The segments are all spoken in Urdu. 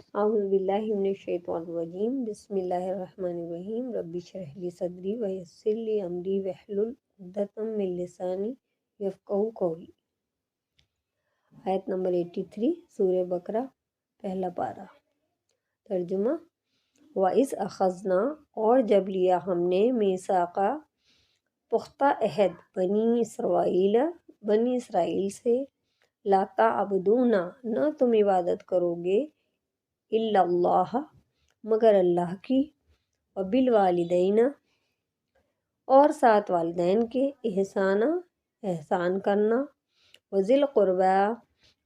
اعوذ باللہ من الشیطان الرجیم بسم اللہ الرحمن الرحیم رب اشرح لی صدری ویسر لی امری واحلل عقدۃ من لسانی یفقہوا قولی۔ آیت نمبر 83 سورہ بقرہ، پہلا پارہ۔ ترجمہ: وَإِذْ أَخَذْنَا، اور جب لیا ہم نے، میثاقَ، پختہ عہد، بنی اسرائیل سے، لا تعبدون، نہ تم عبادت کرو گے، الا اللہ، مگر اللہ کی، وبالوالدین، اور ساتھ والدین کے، احسانا، احسان کرنا، وذی القربیٰ،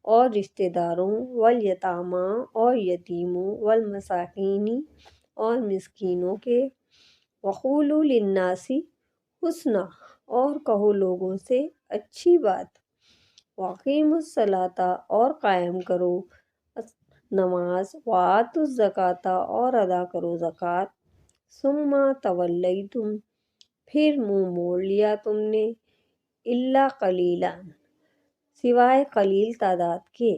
اور رشتہ داروں، والیتامیٰ، اور یتیموں، والمساکین، اور مسکینوں کے، وقولوا للناس حسنا، اور کہو لوگوں سے اچھی بات، واقیموا الصلاۃ، اور قائم کرو نماز، وآتوا الزکوٰۃ، اور ادا کرو زکوٰۃ، ثم تولیتم، پھر منہ موڑ لیا تم نے، الا قلیلا، سوائے قلیل تعداد کے،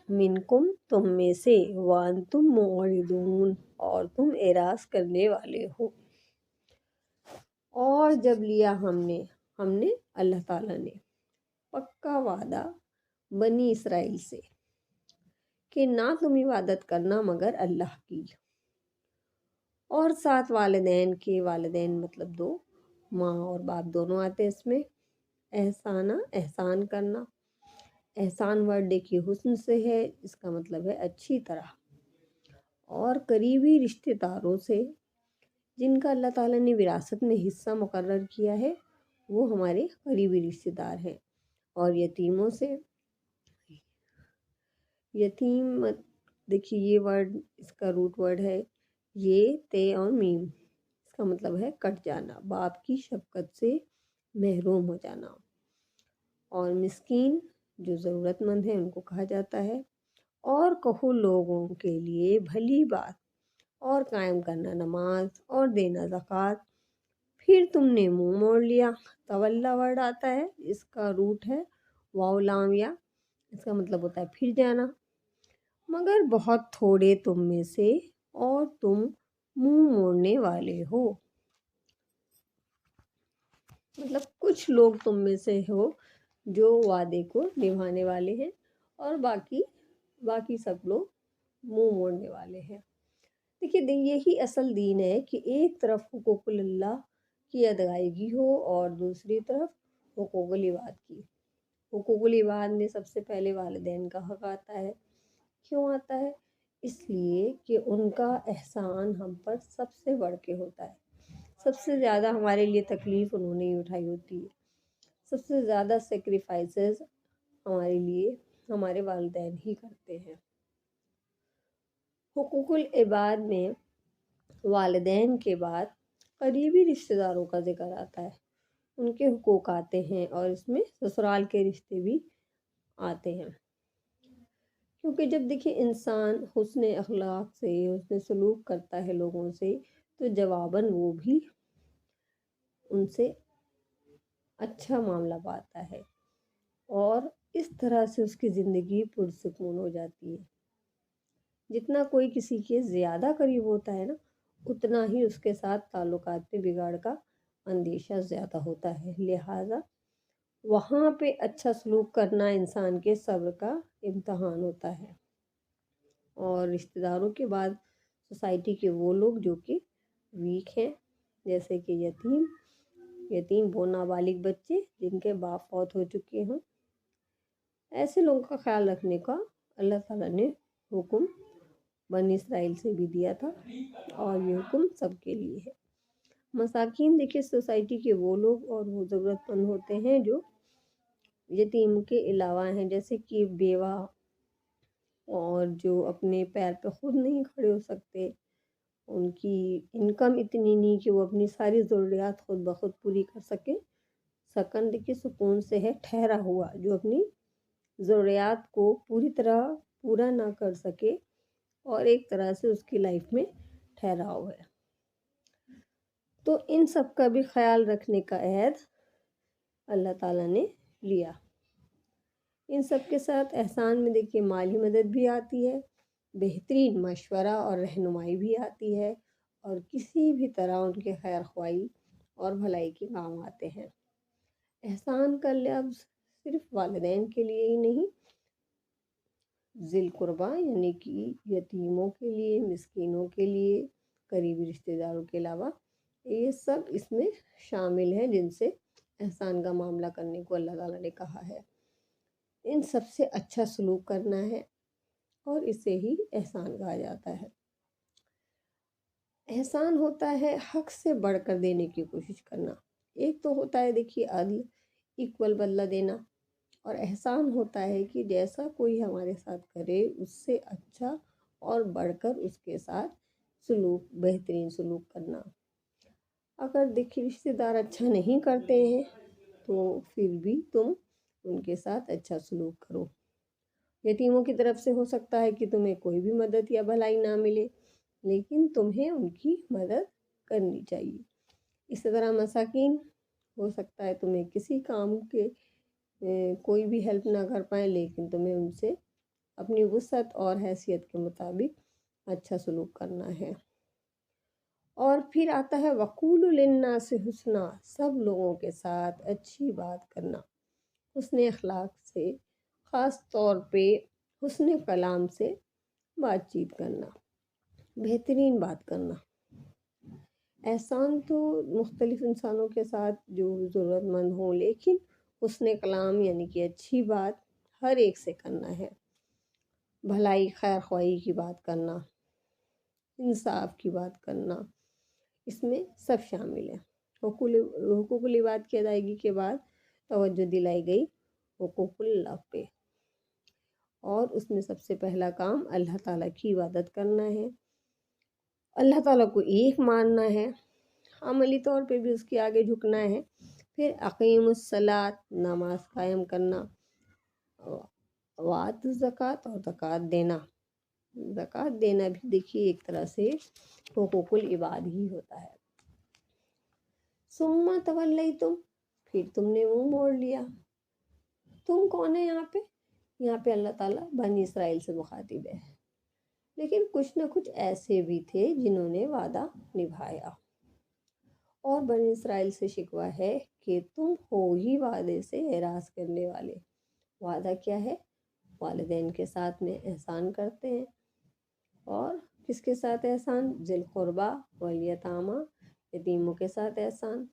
منکم، تم میں سے، وانتم معرضون، اور تم اعراض کرنے والے ہو۔ اور جب لیا ہم نے اللہ تعالیٰ نے پکا وعدہ بنی اسرائیل سے کہ نہ تم عبادت کرنا مگر اللہ کی، اور ساتھ والدین کے، والدین مطلب دو، ماں اور باپ دونوں آتے اس میں، احسانہ، احسان کرنا، احسان ورڈ دیکھیے حسن سے ہے، اس کا مطلب ہے اچھی طرح، اور قریبی رشتہ داروں سے، جن کا اللہ تعالیٰ نے وراثت میں حصہ مقرر کیا ہے، وہ ہمارے قریبی رشتہ دار ہیں، اور یتیموں سے، یتیم دیکھیے یہ ورڈ، اس کا روٹ ورڈ ہے یہ تے اور میم، اس کا مطلب ہے کٹ جانا، باپ کی شفقت سے محروم ہو جانا، اور مسکین جو ضرورت مند ہیں ان کو کہا جاتا ہے، اور کہو لوگوں کے لیے بھلی بات، اور قائم کرنا نماز، اور دینا زکوٰۃ، پھر تم نے منہ موڑ لیا، تولا ورڈ آتا ہے، اس کا روٹ ہے واو لام یا، اس کا مطلب ہوتا ہے پھر جانا، مگر بہت تھوڑے تم میں سے، اور تم منہ موڑنے والے ہو، مطلب کچھ لوگ تم میں سے ہو جو وعدے کو نبھانے والے ہیں، اور باقی سب لوگ منہ موڑنے والے ہیں۔ دیکھیے یہی اصل دین ہے کہ ایک طرف حقوق اللہ کی ادائیگی ہو، اور دوسری طرف حقوق العباد کی۔ حقوق العباد میں سب سے پہلے والدین کا حق آتا ہے۔ کیوں آتا ہے؟ اس لیے کہ ان کا احسان ہم پر سب سے بڑھ کے ہوتا ہے، سب سے زیادہ ہمارے لیے تکلیف انہوں نے ہی اٹھائی ہوتی ہے، سب سے زیادہ سیکریفائسز ہمارے لیے ہمارے والدین ہی کرتے ہیں۔ حقوق العباد میں والدین کے بعد قریبی رشتہ داروں کا ذکر آتا ہے، ان کے حقوق آتے ہیں، اور اس میں سسرال کے رشتے بھی آتے ہیں، کیونکہ جب دیکھیں انسان حسن اخلاق سے، حسن سلوک کرتا ہے لوگوں سے، تو جواباً وہ بھی ان سے اچھا معاملہ پاتا ہے، اور اس طرح سے اس کی زندگی پرسکون ہو جاتی ہے۔ جتنا کوئی کسی کے زیادہ قریب ہوتا ہے نا، اتنا ہی اس کے ساتھ تعلقات میں بگاڑ کا اندیشہ زیادہ ہوتا ہے، لہٰذا وہاں پہ اچھا سلوک کرنا انسان کے صبر کا امتحان ہوتا ہے۔ اور رشتہ داروں کے بعد سوسائٹی کے وہ لوگ جو کہ ویک ہیں، جیسے کہ یتیم وہ نابالغ بچے جن کے باپ فوت ہو چکے ہوں، ایسے لوگوں کا خیال رکھنے کا اللہ تعالیٰ نے حکم بنی اسرائیل سے بھی دیا تھا، اور یہ حکم سب کے لیے ہے۔ مساکین دیکھیے سوسائٹی کے وہ لوگ اور وہ ضرورت مند ہوتے ہیں جو یتیم کے علاوہ ہیں، جیسے کہ بیوہ، اور جو اپنے پیر پہ خود نہیں کھڑے ہو سکتے، ان کی انکم اتنی نہیں کہ وہ اپنی ساری ضروریات خود بخود پوری کر سکیں۔ سکن دیکھیے سکون سے ہے، ٹھہرا ہوا، جو اپنی ضروریات کو پوری طرح پورا نہ کر سکے، اور ایک طرح سے اس کی لائف میں ٹھہراؤ ہے، تو ان سب کا بھی خیال رکھنے کا عہد اللہ تعالیٰ نے لیا۔ ان سب کے ساتھ احسان میں دیکھیے مالی مدد بھی آتی ہے، بہترین مشورہ اور رہنمائی بھی آتی ہے، اور کسی بھی طرح ان کے خیر خواہی اور بھلائی کے کام آتے ہیں۔ احسان کا لفظ صرف والدین کے لیے ہی نہیں، ذی القربہ یعنی کہ یتیموں کے لیے، مسکینوں کے لیے، قریبی رشتہ داروں کے علاوہ یہ سب اس میں شامل ہیں جن سے احسان کا معاملہ کرنے کو اللہ تعالیٰ نے کہا ہے۔ ان سب سے اچھا سلوک کرنا ہے اور اسے ہی احسان کہا جاتا ہے۔ احسان ہوتا ہے حق سے بڑھ کر دینے کی کوشش کرنا۔ ایک تو ہوتا ہے دیکھیے عدل، ایکول بدلہ دینا، اور احسان ہوتا ہے کہ جیسا کوئی ہمارے ساتھ کرے اس سے اچھا اور بڑھ کر اس کے ساتھ سلوک، بہترین سلوک کرنا۔ اگر دیکھیے رشتہ دار اچھا نہیں کرتے ہیں تو پھر بھی تم ان کے ساتھ اچھا سلوک کرو۔ یتیموں کی طرف سے ہو سکتا ہے کہ تمہیں کوئی بھی مدد یا بھلائی نہ ملے، لیکن تمہیں ان کی مدد کرنی چاہیے۔ اسی طرح مساکین، ہو سکتا ہے تمہیں کسی کام کے کوئی بھی ہیلپ نہ کر پائیں، لیکن تمہیں ان سے اپنی وسعت اور حیثیت کے مطابق اچھا سلوک کرنا ہے۔ اور پھر آتا ہے وقول للناس حسنا، سب لوگوں کے ساتھ اچھی بات کرنا، حسن اخلاق سے، خاص طور پہ حسن کلام سے بات چیت کرنا، بہترین بات کرنا۔ احسان تو مختلف انسانوں کے ساتھ جو ضرورت مند ہوں، لیکن حسن کلام یعنی کہ اچھی بات ہر ایک سے کرنا ہے۔ بھلائی خیر خواہی کی بات کرنا، انصاف کی بات کرنا، اس میں سب شامل ہے۔ حقوق العباد کی ادائیگی کے بعد توجہ دلائی گئی حقوق اللہ پہ، اور اس میں سب سے پہلا کام اللہ تعالیٰ کی عبادت کرنا ہے، اللہ تعالیٰ کو ایک ماننا ہے، عملی طور پہ بھی اس کے آگے جھکنا ہے۔ پھر اقیم الصلاۃ، نماز قائم کرنا، وآت الزکوٰۃ، اور زکوٰۃ دینا۔ زکوٰۃ دینا بھی دیکھیے ایک طرح سے حقوق العباد ہی ہوتا ہے۔ ثم تولیتم، پھر تم نے منہ موڑ لیا۔ تم کون ہے یہاں پہ؟ یہاں پہ اللہ تعالیٰ بنی اسرائیل سے مخاطب ہے، لیکن کچھ نہ کچھ ایسے بھی تھے جنہوں نے وعدہ نبھایا، اور بنی اسرائیل سے شکوہ ہے کہ تم ہو ہی وعدے سے اعراض کرنے والے۔ وعدہ کیا ہے؟ والدین کے ساتھ میں احسان کرتے ہیں، اور کس کے ساتھ احسان؟ ذی القربہ والیتامہ، یتیموں کے ساتھ احسان،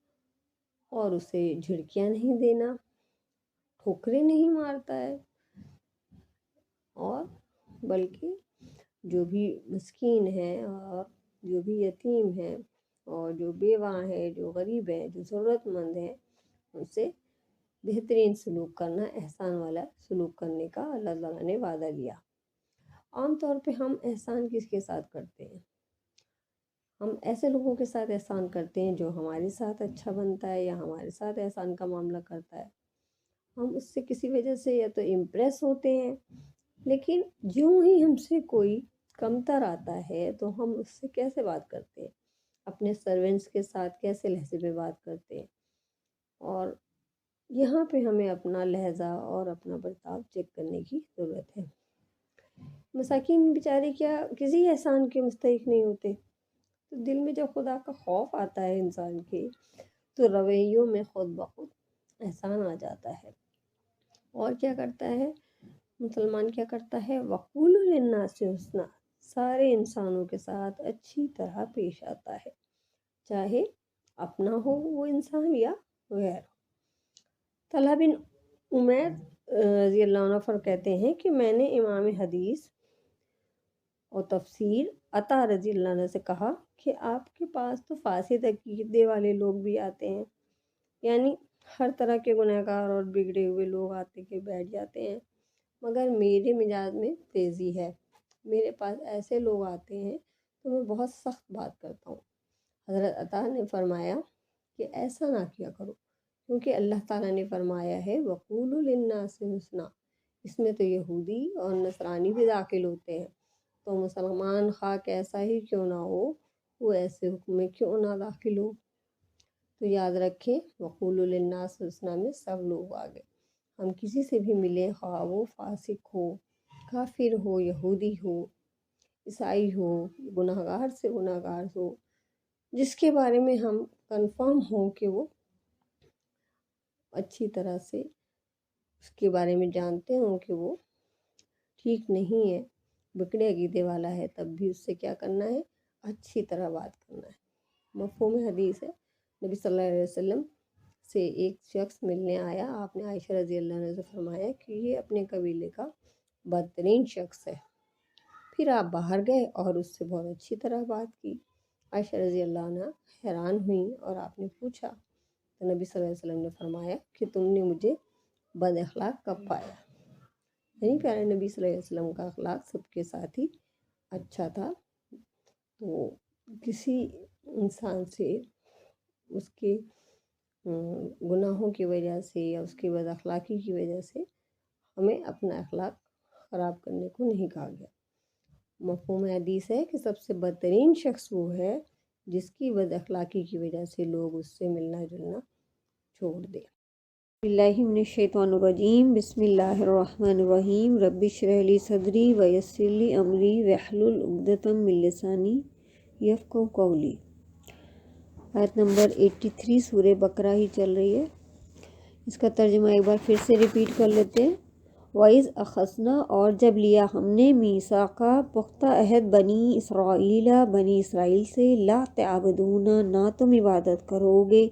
اور اسے جھڑکیاں نہیں دینا، ٹھوکریں نہیں مارتا ہے، اور بلکہ جو بھی مسکین ہیں اور جو بھی یتیم ہیں اور جو بیوہ ہیں، جو غریب ہیں، جو ضرورت مند ہیں، ان سے بہترین سلوک کرنا، احسان والا سلوک کرنے کا اللہ تعالیٰ نے وعدہ لیا۔ عام طور پہ ہم احسان کس کے ساتھ کرتے ہیں؟ ہم ایسے لوگوں کے ساتھ احسان کرتے ہیں جو ہمارے ساتھ اچھا بنتا ہے یا ہمارے ساتھ احسان کا معاملہ کرتا ہے۔ ہم اس سے کسی وجہ سے یا تو امپریس ہوتے ہیں، لیکن جو ہی ہم سے کوئی کمتر آتا ہے تو ہم اس سے کیسے بات کرتے ہیں، اپنے سرونٹس کے ساتھ کیسے لہجے میں بات کرتے ہیں، اور یہاں پہ ہمیں اپنا لہجہ اور اپنا برتاؤ چیک کرنے کی ضرورت ہے۔ مساکین بیچارے کیا کسی احسان کے مستحق نہیں ہوتے، تو دل میں جب خدا کا خوف آتا ہے انسان کے، تو رویوں میں خود بخود احسان آ جاتا ہے۔ اور کیا کرتا ہے مسلمان؟ کیا کرتا ہے؟ وقول للناس حسنا، سارے انسانوں کے ساتھ اچھی طرح پیش آتا ہے، چاہے اپنا ہو وہ انسان یا غیر۔ طلحہ بن عمیر رضی اللہ عنہ کہتے ہیں کہ میں نے امام حدیث اور تفسیر عطا رضی اللہ عنہ سے کہا کہ آپ کے پاس تو فاسد عقیدے والے لوگ بھی آتے ہیں، یعنی ہر طرح کے گناہ گار اور بگڑے ہوئے لوگ آتے کے بیٹھ جاتے ہیں، مگر میرے مزاج میں تیزی ہے، میرے پاس ایسے لوگ آتے ہیں تو میں بہت سخت بات کرتا ہوں۔ حضرت عطا نے فرمایا کہ ایسا نہ کیا کرو، کیونکہ اللہ تعالیٰ نے فرمایا ہے وَقُولُوا لِلنَّاسِ حُسْنًا، اس میں تو یہودی اور نصرانی بھی داخل ہوتے ہیں، تو مسلمان خواہ کیسا ہی کیوں نہ ہو وہ ایسے حکم میں کیوں نہ داخل ہو۔ تو یاد رکھیں وَقُولُوا لِلنَّاسِ حُسْنًا میں سب لوگ آ گئے۔ ہم کسی سے بھی ملیں، خواہ وہ فاسق ہو، کافر ہو، یہودی ہو، عیسائی ہو، گناہ گار سے گناہ گار ہو، جس کے بارے میں ہم کنفرم ہوں کہ وہ اچھی طرح سے اس کے بارے میں جانتے ہوں کہ وہ ٹھیک نہیں ہے، بگڑے عقیدے والا ہے، تب بھی اس سے کیا کرنا ہے؟ اچھی طرح بات کرنا ہے۔ مفہوم حدیث ہے، نبی صلی اللہ علیہ وسلم سے ایک شخص ملنے آیا، آپ نے عائشہ رضی اللہ عنہ سے فرمایا کہ یہ اپنے قبیلے کا بدترین شخص ہے۔ پھر آپ باہر گئے اور اس سے بہت اچھی طرح بات کی۔ عائشہ رضی اللہ عنہ حیران ہوئیں اور آپ نے پوچھا تو نبی صلی اللہ علیہ وسلم نے فرمایا کہ تم نے مجھے بد اخلاق کب پایا؟ یعنی پیارے نبی صلی اللہ علیہ وسلم کا اخلاق سب کے ساتھ ہی اچھا تھا، تو کسی انسان سے اس کے گناہوں کی وجہ سے یا اس کی بد اخلاقی کی وجہ سے ہمیں اپنا اخلاق خراب کرنے کو نہیں کہا گیا۔ مفہوم حدیث ہے کہ سب سے بدترین شخص وہ ہے جس کی بد اخلاقی کی وجہ سے لوگ اس سے ملنا جلنا چھوڑ دیں۔ باللہ من الشیطان الرجیم، بسم اللہ الرحمن الرحیم، رب اشرح لی صدری ویسر لی امری واحلل عقدۃ من لسانی یفقہوا قولی۔ آیت نمبر 83 سورہ بقرہ ہی چل رہی ہے، اس کا ترجمہ ایک بار پھر سے ریپیٹ کر لیتے ہیں۔ وَإِذْ أَخَذْنَا، اور جب لیا ہم نے، میثاقا پختہ عہد، بنی اسرائیل سے، لا تعبدون، نہ تم عبادت کرو گے،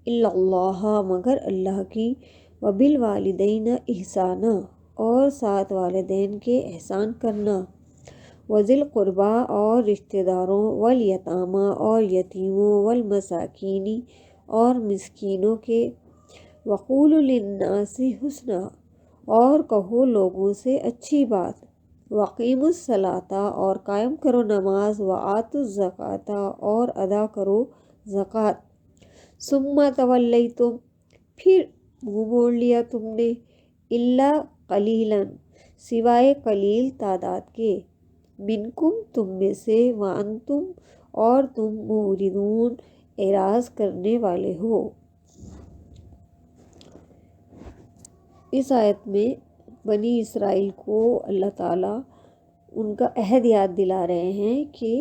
الا اللہ، مگر اللہ کی، وبالوالدین احسانا، اور ساتھ والدین کے احسان کرنا، وذی القربیٰ، اور رشتہ داروں، والیتامیٰ، اور یتیموں، والمساکین، اور مسکینوں کے، وقولوا للناس حسنا، اور کہو لوگوں سے اچھی بات، وقیموا الصلاۃ، اور قائم کرو نماز، وآتوا الزکوٰۃ، اور ادا کرو زکوٰۃ، ثم تولیتم، پھر منہ موڑ لیا تم نے، الا قلیلا، سوائے قلیل تعداد کے، منکم، تم میں سے، وانتم، اور تم، معرضون، اعراض کرنے والے ہو۔ اس آیت میں بنی اسرائیل کو اللہ تعالیٰ ان کا عہد یاد دلا رہے ہیں کہ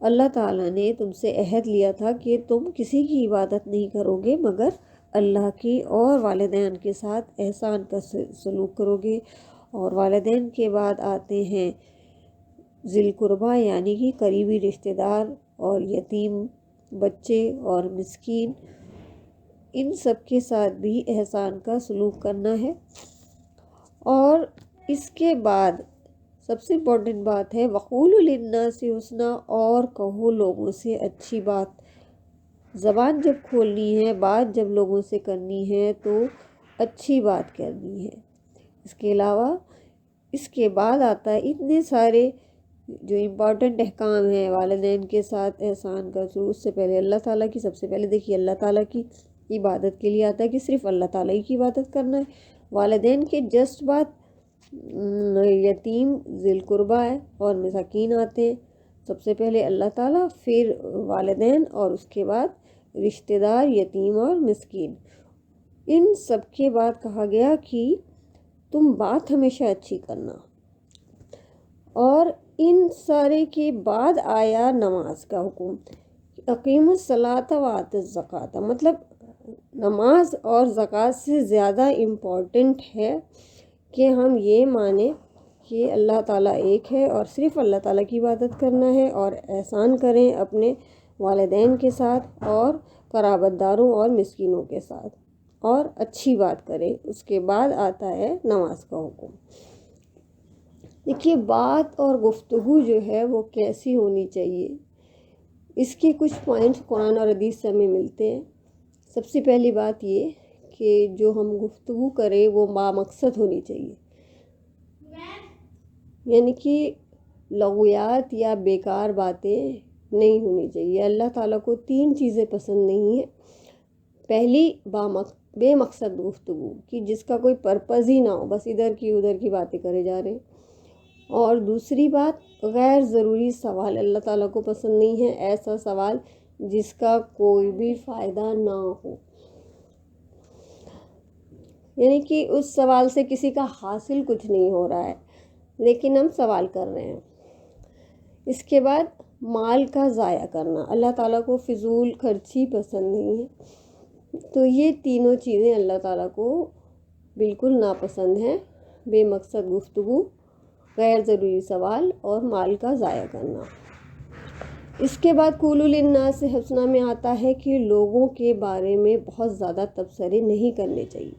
اللہ تعالیٰ نے تم سے عہد لیا تھا کہ تم کسی کی عبادت نہیں کرو گے مگر اللہ کی، اور والدین کے ساتھ احسان کا سلوک کرو گے، اور والدین کے بعد آتے ہیں ذی القربیٰ یعنی کہ قریبی رشتہ دار، اور یتیم بچے، اور مسکین، ان سب کے ساتھ بھی احسان کا سلوک کرنا ہے۔ اور اس کے بعد سب سے امپورٹنٹ بات ہے وقولوا للناس حسنا، اور کہو لوگوں سے اچھی بات۔ زبان جب کھولنی ہے، بات جب لوگوں سے کرنی ہے تو اچھی بات کرنی ہے۔ اس کے علاوہ اس کے بعد آتا ہے اتنے سارے جو امپورٹنٹ احکام ہیں والدین کے ساتھ احسان کا سلوک۔ اس سے پہلے اللہ تعالیٰ کی، سب سے پہلے دیکھیے اللہ تعالیٰ کی عبادت کے لیے آتا ہے کہ صرف اللہ تعالیٰ ہی کی عبادت کرنا ہے۔ والدین کے جسٹ بعد یتیم، ذی القربیٰ ہے، اور مساکین آتے ہیں۔ سب سے پہلے اللہ تعالیٰ، پھر والدین، اور اس کے بعد رشتہ دار، یتیم اور مسکین۔ ان سب کے بعد کہا گیا کہ تم بات ہمیشہ اچھی کرنا، اور ان سارے کے بعد آیا نماز کا حکم، اقیموا الصلاۃ وآتوا الزکوٰۃ، مطلب نماز اور زکوٰۃ سے زیادہ امپورٹنٹ ہے کہ ہم یہ مانیں کہ اللہ تعالیٰ ایک ہے اور صرف اللہ تعالیٰ کی عبادت کرنا ہے، اور احسان کریں اپنے والدین کے ساتھ، اور قرابت داروں اور مسکینوں کے ساتھ، اور اچھی بات کریں۔ اس کے بعد آتا ہے نماز کا حکم۔ دیکھیے بات اور گفتگو جو ہے وہ کیسی ہونی چاہیے، اس کے کچھ پوائنٹس قرآن اور حدیث سے ہمیں ملتے ہیں۔ سب سے پہلی بات یہ کہ جو ہم گفتگو کریں وہ بامقصد ہونی چاہیے، یعنی کہ لغویات یا بیکار باتیں نہیں ہونی چاہیے۔ اللہ تعالیٰ کو 3 چیزیں پسند نہیں ہیں۔ پہلی، بے مقصد گفتگو، کہ جس کا کوئی پرپز ہی نہ ہو، بس ادھر کی ادھر کی باتیں کرے جا رہے ہیں۔ اور دوسری بات، غیر ضروری سوال اللہ تعالیٰ کو پسند نہیں ہے، ایسا سوال جس کا کوئی بھی فائدہ نہ ہو، یعنی کہ اس سوال سے کسی کا حاصل کچھ نہیں ہو رہا ہے لیکن ہم سوال کر رہے ہیں۔ اس کے بعد مال کا ضائع کرنا، اللہ تعالیٰ کو فضول خرچی پسند نہیں ہے، تو یہ تینوں چیزیں اللہ تعالیٰ کو بالکل ناپسند ہیں: بے مقصد گفتگو، غیر ضروری سوال اور مال کا ضائع کرنا۔ اس کے بعد قولوا للناس حسنا میں آتا ہے کہ لوگوں کے بارے میں بہت زیادہ تبصرے نہیں کرنے چاہیے،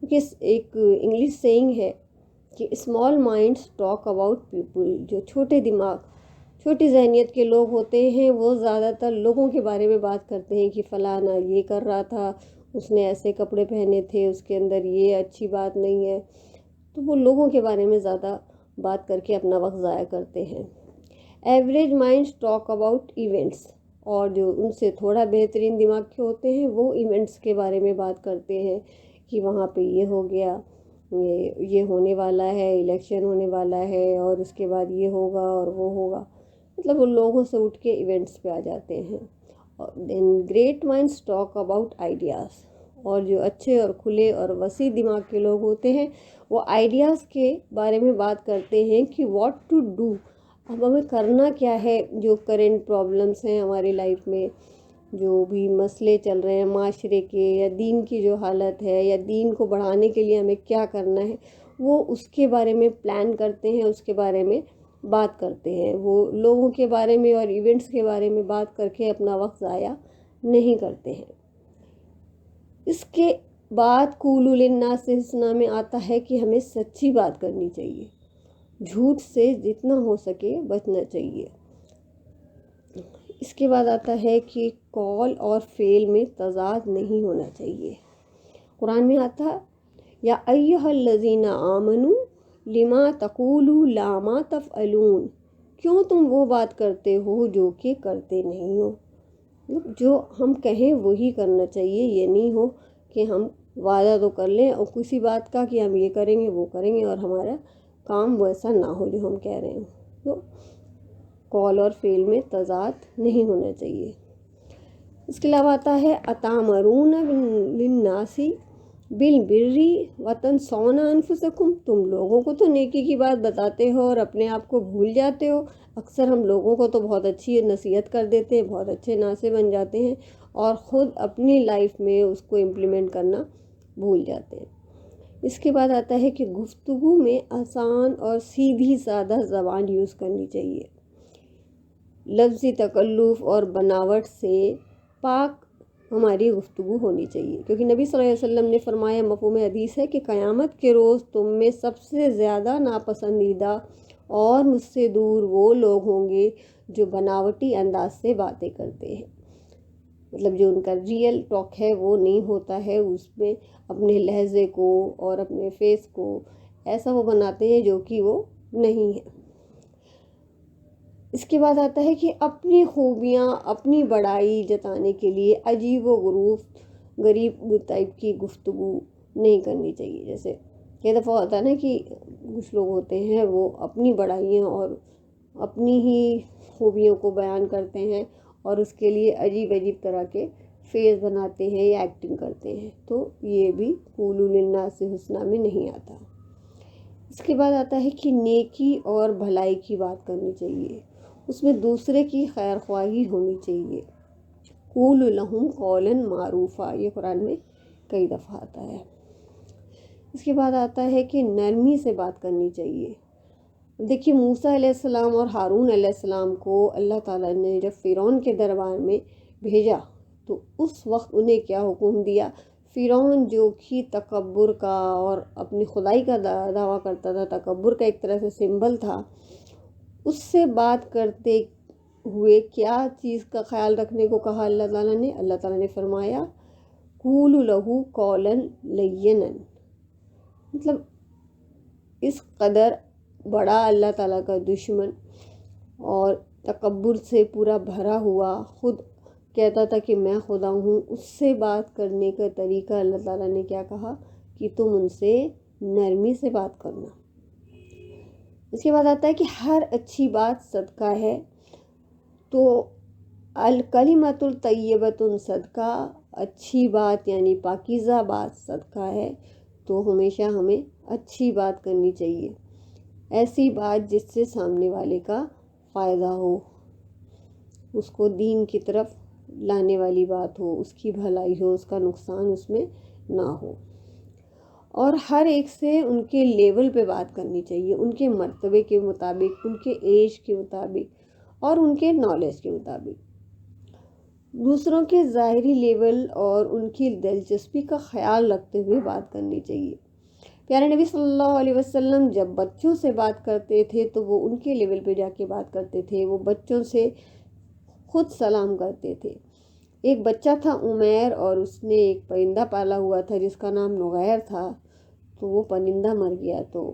کیونکہ ایک انگلش سینگ ہے کہ small minds talk about people, جو چھوٹے دماغ، چھوٹی ذہنیت کے لوگ ہوتے ہیں وہ زیادہ تر لوگوں کے بارے میں بات کرتے ہیں کہ فلانا یہ کر رہا تھا، اس نے ایسے کپڑے پہنے تھے، اس کے اندر یہ اچھی بات نہیں ہے، تو وہ لوگوں کے بارے میں زیادہ بات کر کے اپنا وقت ضائع کرتے ہیں۔ Average minds talk about events, اور جو ان سے تھوڑا بہترین دماغ کے ہوتے ہیں وہ ایونٹس کے بارے میں بات کرتے ہیں کہ وہاں پہ یہ ہو گیا، یہ ہونے والا ہے، الیکشن ہونے والا ہے، اور اس کے بعد یہ ہوگا اور وہ ہوگا، مطلب ان لوگوں سے اٹھ کے ایونٹس پہ آ جاتے ہیں۔ Then great minds talk about ideas, اور جو اچھے اور کھلے اور وسیع دماغ کے لوگ ہوتے ہیں وہ آئیڈیاز کے بارے میں بات کرتے ہیں کہ واٹ ٹو ڈو، اب ہمیں کرنا کیا ہے، جو کرنٹ پرابلمس ہیں ہماری لائف میں، جو بھی مسئلے چل رہے ہیں معاشرے کے، یا دین کی جو حالت ہے، یا دین کو بڑھانے کے لیے ہمیں کیا کرنا ہے، وہ اس کے بارے میں پلان کرتے ہیں، اس کے بارے میں بات کرتے ہیں۔ وہ لوگوں کے بارے میں اور ایونٹس کے بارے میں بات کر کے اپنا وقت ضائع نہیں کرتے ہیں۔ اس کے بعد قولوا للناس حسنا میں آتا ہے کہ ہمیں سچی بات کرنی چاہیے، جھوٹ سے جتنا ہو سکے بچنا چاہیے۔ اس کے بعد آتا ہے کہ قول اور فعل میں تضاد نہیں ہونا چاہیے۔ قرآن میں آتا: یا ایھا الذین آمنوا لما تقولوا لا ما تفعلون، کیوں تم وہ بات کرتے ہو جو کہ کرتے نہیں ہو، جو ہم کہیں وہی کرنا چاہیے، یہ نہیں ہو کہ ہم وعدہ تو کر لیں اور کسی بات کا کہ ہم یہ کریں گے وہ کریں گے اور ہمارا کام ویسا نہ ہو جو ہم کہہ رہے ہیں۔ تو قول اور فعل میں تضاد نہیں ہونا چاہیے۔ اس کے علاوہ آتا ہے اتامرون للناس بالبر وتنسون انفسکم، تم لوگوں کو تو نیکی کی بات بتاتے ہو اور اپنے آپ کو بھول جاتے ہو۔ اکثر ہم لوگوں کو تو بہت اچھی نصیحت کر دیتے ہیں، بہت اچھے ناصح بن جاتے ہیں، اور خود اپنی لائف میں اس کو امپلیمنٹ کرنا بھول جاتے ہیں۔ اس کے بعد آتا ہے کہ گفتگو میں آسان اور سیدھی سادہ زبان یوز کرنی چاہیے، لفظی تکلف اور بناوٹ سے پاک ہماری گفتگو ہونی چاہیے، کیونکہ نبی صلی اللہ علیہ وسلم نے فرمایا، مفہوم حدیث ہے کہ قیامت کے روز تم میں سب سے زیادہ ناپسندیدہ اور مجھ سے دور وہ لوگ ہوں گے جو بناوٹی انداز سے باتیں کرتے ہیں، مطلب جو ان کا ریئل ٹاک ہے وہ نہیں ہوتا ہے، اس میں اپنے لہجے کو اور اپنے فیس کو ایسا وہ بناتے ہیں جو کہ وہ نہیں ہے۔ اس کے بعد آتا ہے کہ اپنی خوبیاں، اپنی بڑائی جتانے کے لیے عجیب و غریب ٹائپ کی گفتگو نہیں کرنی چاہیے۔ جیسے کئی دفعہ ہوتا ہے نا کہ کچھ لوگ ہوتے ہیں وہ اپنی بڑائیاں اور اپنی ہی خوبیوں کو بیان کرتے ہیں اور اس کے لیے عجیب عجیب طرح کے فیس بناتے ہیں یا ایکٹنگ کرتے ہیں، تو یہ بھی قولوا للناس حسنا میں نہیں آتا۔ اس کے بعد آتا ہے کہ نیکی اور بھلائی کی بات کرنی چاہیے، اس میں دوسرے کی خیر خواہی ہونی چاہیے۔ قولوا لهم قولا معروفا، یہ قرآن میں کئی دفعہ آتا ہے۔ اس کے بعد آتا ہے کہ نرمی سے بات کرنی چاہیے۔ دیکھیے موسیٰ علیہ السلام اور ہارون علیہ السلام کو اللہ تعالیٰ نے جب فرعون کے دربار میں بھیجا تو اس وقت انہیں کیا حکم دیا؟ فرعون جو کہ تکبر کا اور اپنی خدائی کا دعویٰ کرتا تھا، تکبر کا ایک طرح سے سمبل تھا، اس سے بات کرتے ہوئے کیا چیز کا خیال رکھنے کو کہا اللہ تعالیٰ نے؟ اللہ تعالیٰ نے فرمایا قولوا لہ قولا لینا، مطلب اس قدر بڑا اللہ تعالیٰ کا دشمن اور تکبر سے پورا بھرا ہوا، خود کہتا تھا کہ میں خدا ہوں، اس سے بات کرنے کا طریقہ اللہ تعالیٰ نے کیا کہا کہ تم ان سے نرمی سے بات کرنا۔ اس کے بعد آتا ہے کہ ہر اچھی بات صدقہ ہے، تو الکلمۃ الطیبۃ صدقہ، اچھی بات یعنی پاکیزہ بات صدقہ ہے، تو ہمیشہ ہمیں اچھی بات کرنی چاہیے، ایسی بات جس سے سامنے والے کا فائدہ ہو، اس کو دین کی طرف لانے والی بات ہو، اس کی بھلائی ہو، اس کا نقصان اس میں نہ ہو۔ اور ہر ایک سے ان کے لیول پہ بات کرنی چاہیے، ان کے مرتبے کے مطابق، ان کے ایج کے مطابق اور ان کے نالج کے مطابق۔ دوسروں کے ظاہری لیول اور ان کی دلچسپی کا خیال رکھتے ہوئے بات کرنی چاہیے۔ پیارے نبی صلی اللہ علیہ وسلم جب بچوں سے بات کرتے تھے تو وہ ان کے لیول پہ جا کے بات کرتے تھے، وہ بچوں سے خود سلام کرتے تھے۔ ایک بچہ تھا عمیر، اور اس نے ایک پرندہ پالا ہوا تھا جس کا نام نغیر تھا، تو وہ پرندہ مر گیا۔ تو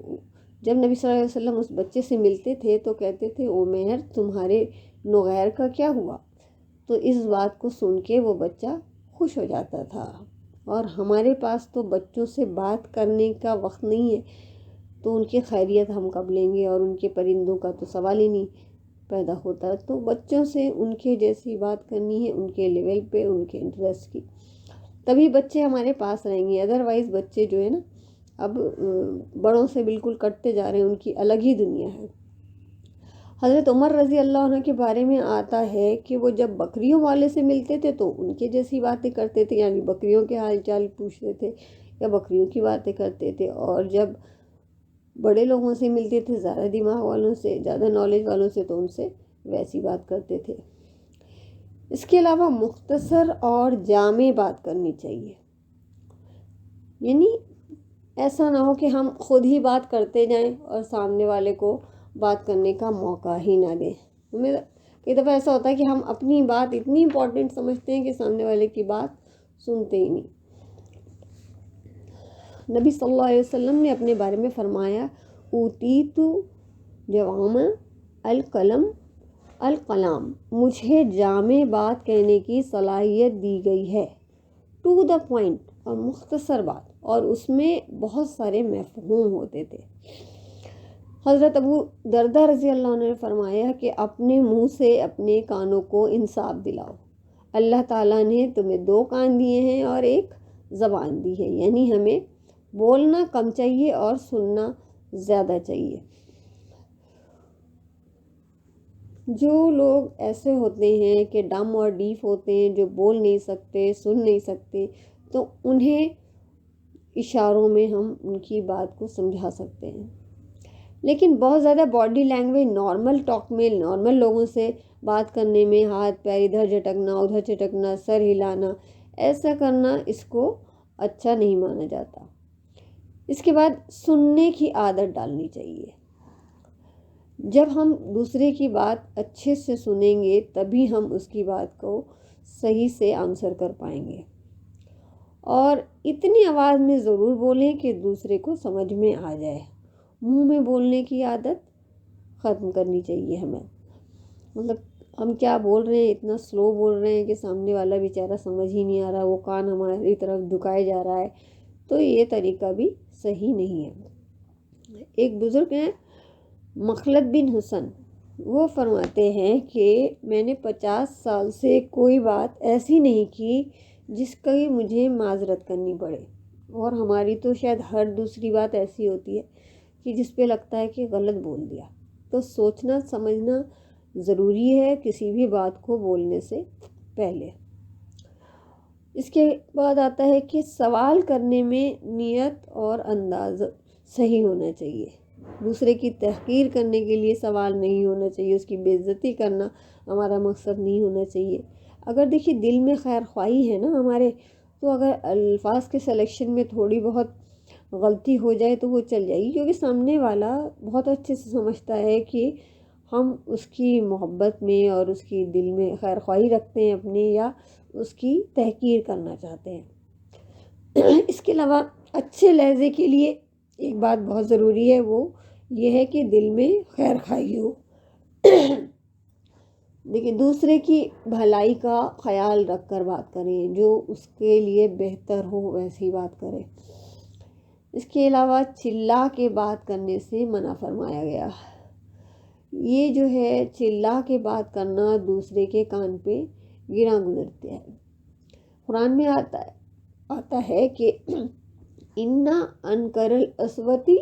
جب نبی صلی اللہ علیہ وسلم اس بچے سے ملتے تھے تو کہتے تھے عمیر تمہارے نغیر کا کیا ہوا؟ تو اس بات کو سن کے وہ بچہ خوش ہو جاتا تھا۔ اور ہمارے پاس تو بچوں سے بات کرنے کا وقت نہیں ہے، تو ان کی خیریت ہم کب لیں گے، اور ان کے پرندوں کا تو سوال ہی نہیں پیدا ہوتا۔ تو بچوں سے ان کے جیسی بات کرنی ہے، ان کے لیول پہ، ان کے انٹرسٹ کی، تبھی بچے ہمارے پاس رہیں گے۔ ادروائز بچے جو ہے نا اب بڑوں سے بالکل کٹتے جا رہے ہیں، ان کی الگ ہی دنیا ہے۔ حضرت عمر رضی اللہ عنہ کے بارے میں آتا ہے کہ وہ جب بکریوں والے سے ملتے تھے تو ان کے جیسی باتیں کرتے تھے، یعنی بکریوں کے حال چال پوچھتے تھے یا بکریوں کی باتیں کرتے تھے، اور جب بڑے لوگوں سے ملتے تھے، زیادہ دماغ والوں سے، زیادہ نالج والوں سے، تو ان سے ویسی بات کرتے تھے۔ اس کے علاوہ مختصر اور جامع بات کرنی چاہیے، یعنی ایسا نہ ہو کہ ہم خود ہی بات کرتے جائیں اور سامنے والے کو بات کرنے کا موقع ہی نہ دیں۔ کئی دفعہ ایسا ہوتا ہے کہ ہم اپنی بات اتنی امپورٹنٹ سمجھتے ہیں کہ سامنے والے کی بات سنتے ہی نہیں۔ نبی صلی اللہ علیہ وسلم نے اپنے بارے میں فرمایا اوتیت جوامع الکلام، مجھے جامع بات کہنے کی صلاحیت دی گئی ہے، ٹو دا پوائنٹ، اور مختصر بات، اور اس میں بہت سارے مفہوم ہوتے تھے۔ حضرت ابو دردہ رضی اللہ عنہ نے فرمایا کہ اپنے منہ سے اپنے کانوں کو انصاف دلاؤ، اللہ تعالیٰ نے تمہیں 2 کان دیے ہیں اور 1 زبان دی ہے، یعنی ہمیں بولنا کم چاہیے اور سننا زیادہ چاہیے۔ جو لوگ ایسے ہوتے ہیں کہ ڈم اور ڈیف ہوتے ہیں، جو بول نہیں سکتے، سن نہیں سکتے، تو انہیں اشاروں میں ہم ان کی بات کو سمجھا سکتے ہیں۔ لیکن بہت زیادہ باڈی لینگویج، نارمل ٹاک میں، نارمل لوگوں سے بات کرنے میں ہاتھ پیر ادھر جھٹکنا، ادھر جھٹکنا، سر ہلانا، ایسا کرنا، اس کو اچھا نہیں مانا جاتا۔ اس کے بعد سننے کی عادت ڈالنی چاہیے۔ جب ہم دوسرے کی بات اچھے سے سنیں گے تبھی ہم اس کی بات کو صحیح سے آنسر کر پائیں گے، اور اتنی آواز میں ضرور بولیں کہ دوسرے کو سمجھ میں آ جائے۔ منہ میں بولنے کی عادت ختم کرنی چاہیے ہمیں، مطلب ہم کیا بول رہے ہیں، اتنا سلو بول رہے ہیں کہ سامنے والا بیچارہ سمجھ ہی نہیں آ رہا، وہ کان ہماری طرف دھکائے جا رہا ہے، تو یہ طریقہ بھی صحیح نہیں ہے۔ ایک بزرگ ہیں مخلد بن حسن، وہ فرماتے ہیں کہ میں نے 50 سال سے کوئی بات ایسی نہیں کی جس کی مجھے معذرت کرنی پڑے، اور ہماری تو شاید ہر دوسری بات ایسی ہوتی ہے کہ جس پہ لگتا ہے کہ غلط بول دیا۔ تو سوچنا سمجھنا ضروری ہے کسی بھی بات کو بولنے سے پہلے۔ اس کے بعد آتا ہے کہ سوال کرنے میں نیت اور انداز صحیح ہونا چاہیے۔ دوسرے کی تحقیر کرنے کے لیے سوال نہیں ہونا چاہیے، اس کی بے عزتی کرنا ہمارا مقصد نہیں ہونا چاہیے۔ اگر دیکھیے دل میں خیر خواہی ہے نا ہمارے، تو اگر الفاظ کے سلیکشن میں تھوڑی بہت غلطی ہو جائے تو وہ چل جائے گی، کیونکہ سامنے والا بہت اچھے سے سمجھتا ہے کہ ہم اس کی محبت میں اور اس کی دل میں خیر خواہی رکھتے ہیں اپنے، یا اس کی تحقیر کرنا چاہتے ہیں۔ اس کے علاوہ اچھے لہجے کے لیے ایک بات بہت ضروری ہے، وہ یہ ہے کہ دل میں خیر خواہی ہو۔ دیکھیں دوسرے کی بھلائی کا خیال رکھ کر بات کریں، جو اس کے لیے بہتر ہو ویسی بات کریں۔ اس کے علاوہ چلا کے بات کرنے سے منع فرمایا گیا۔ یہ جو ہے چلا کے بات کرنا دوسرے کے کان پہ گرا گزرتا ہے۔ قرآن میں آتا ہے کہ اِنَّ أَنْكَرَ الْأَصْوَاتِ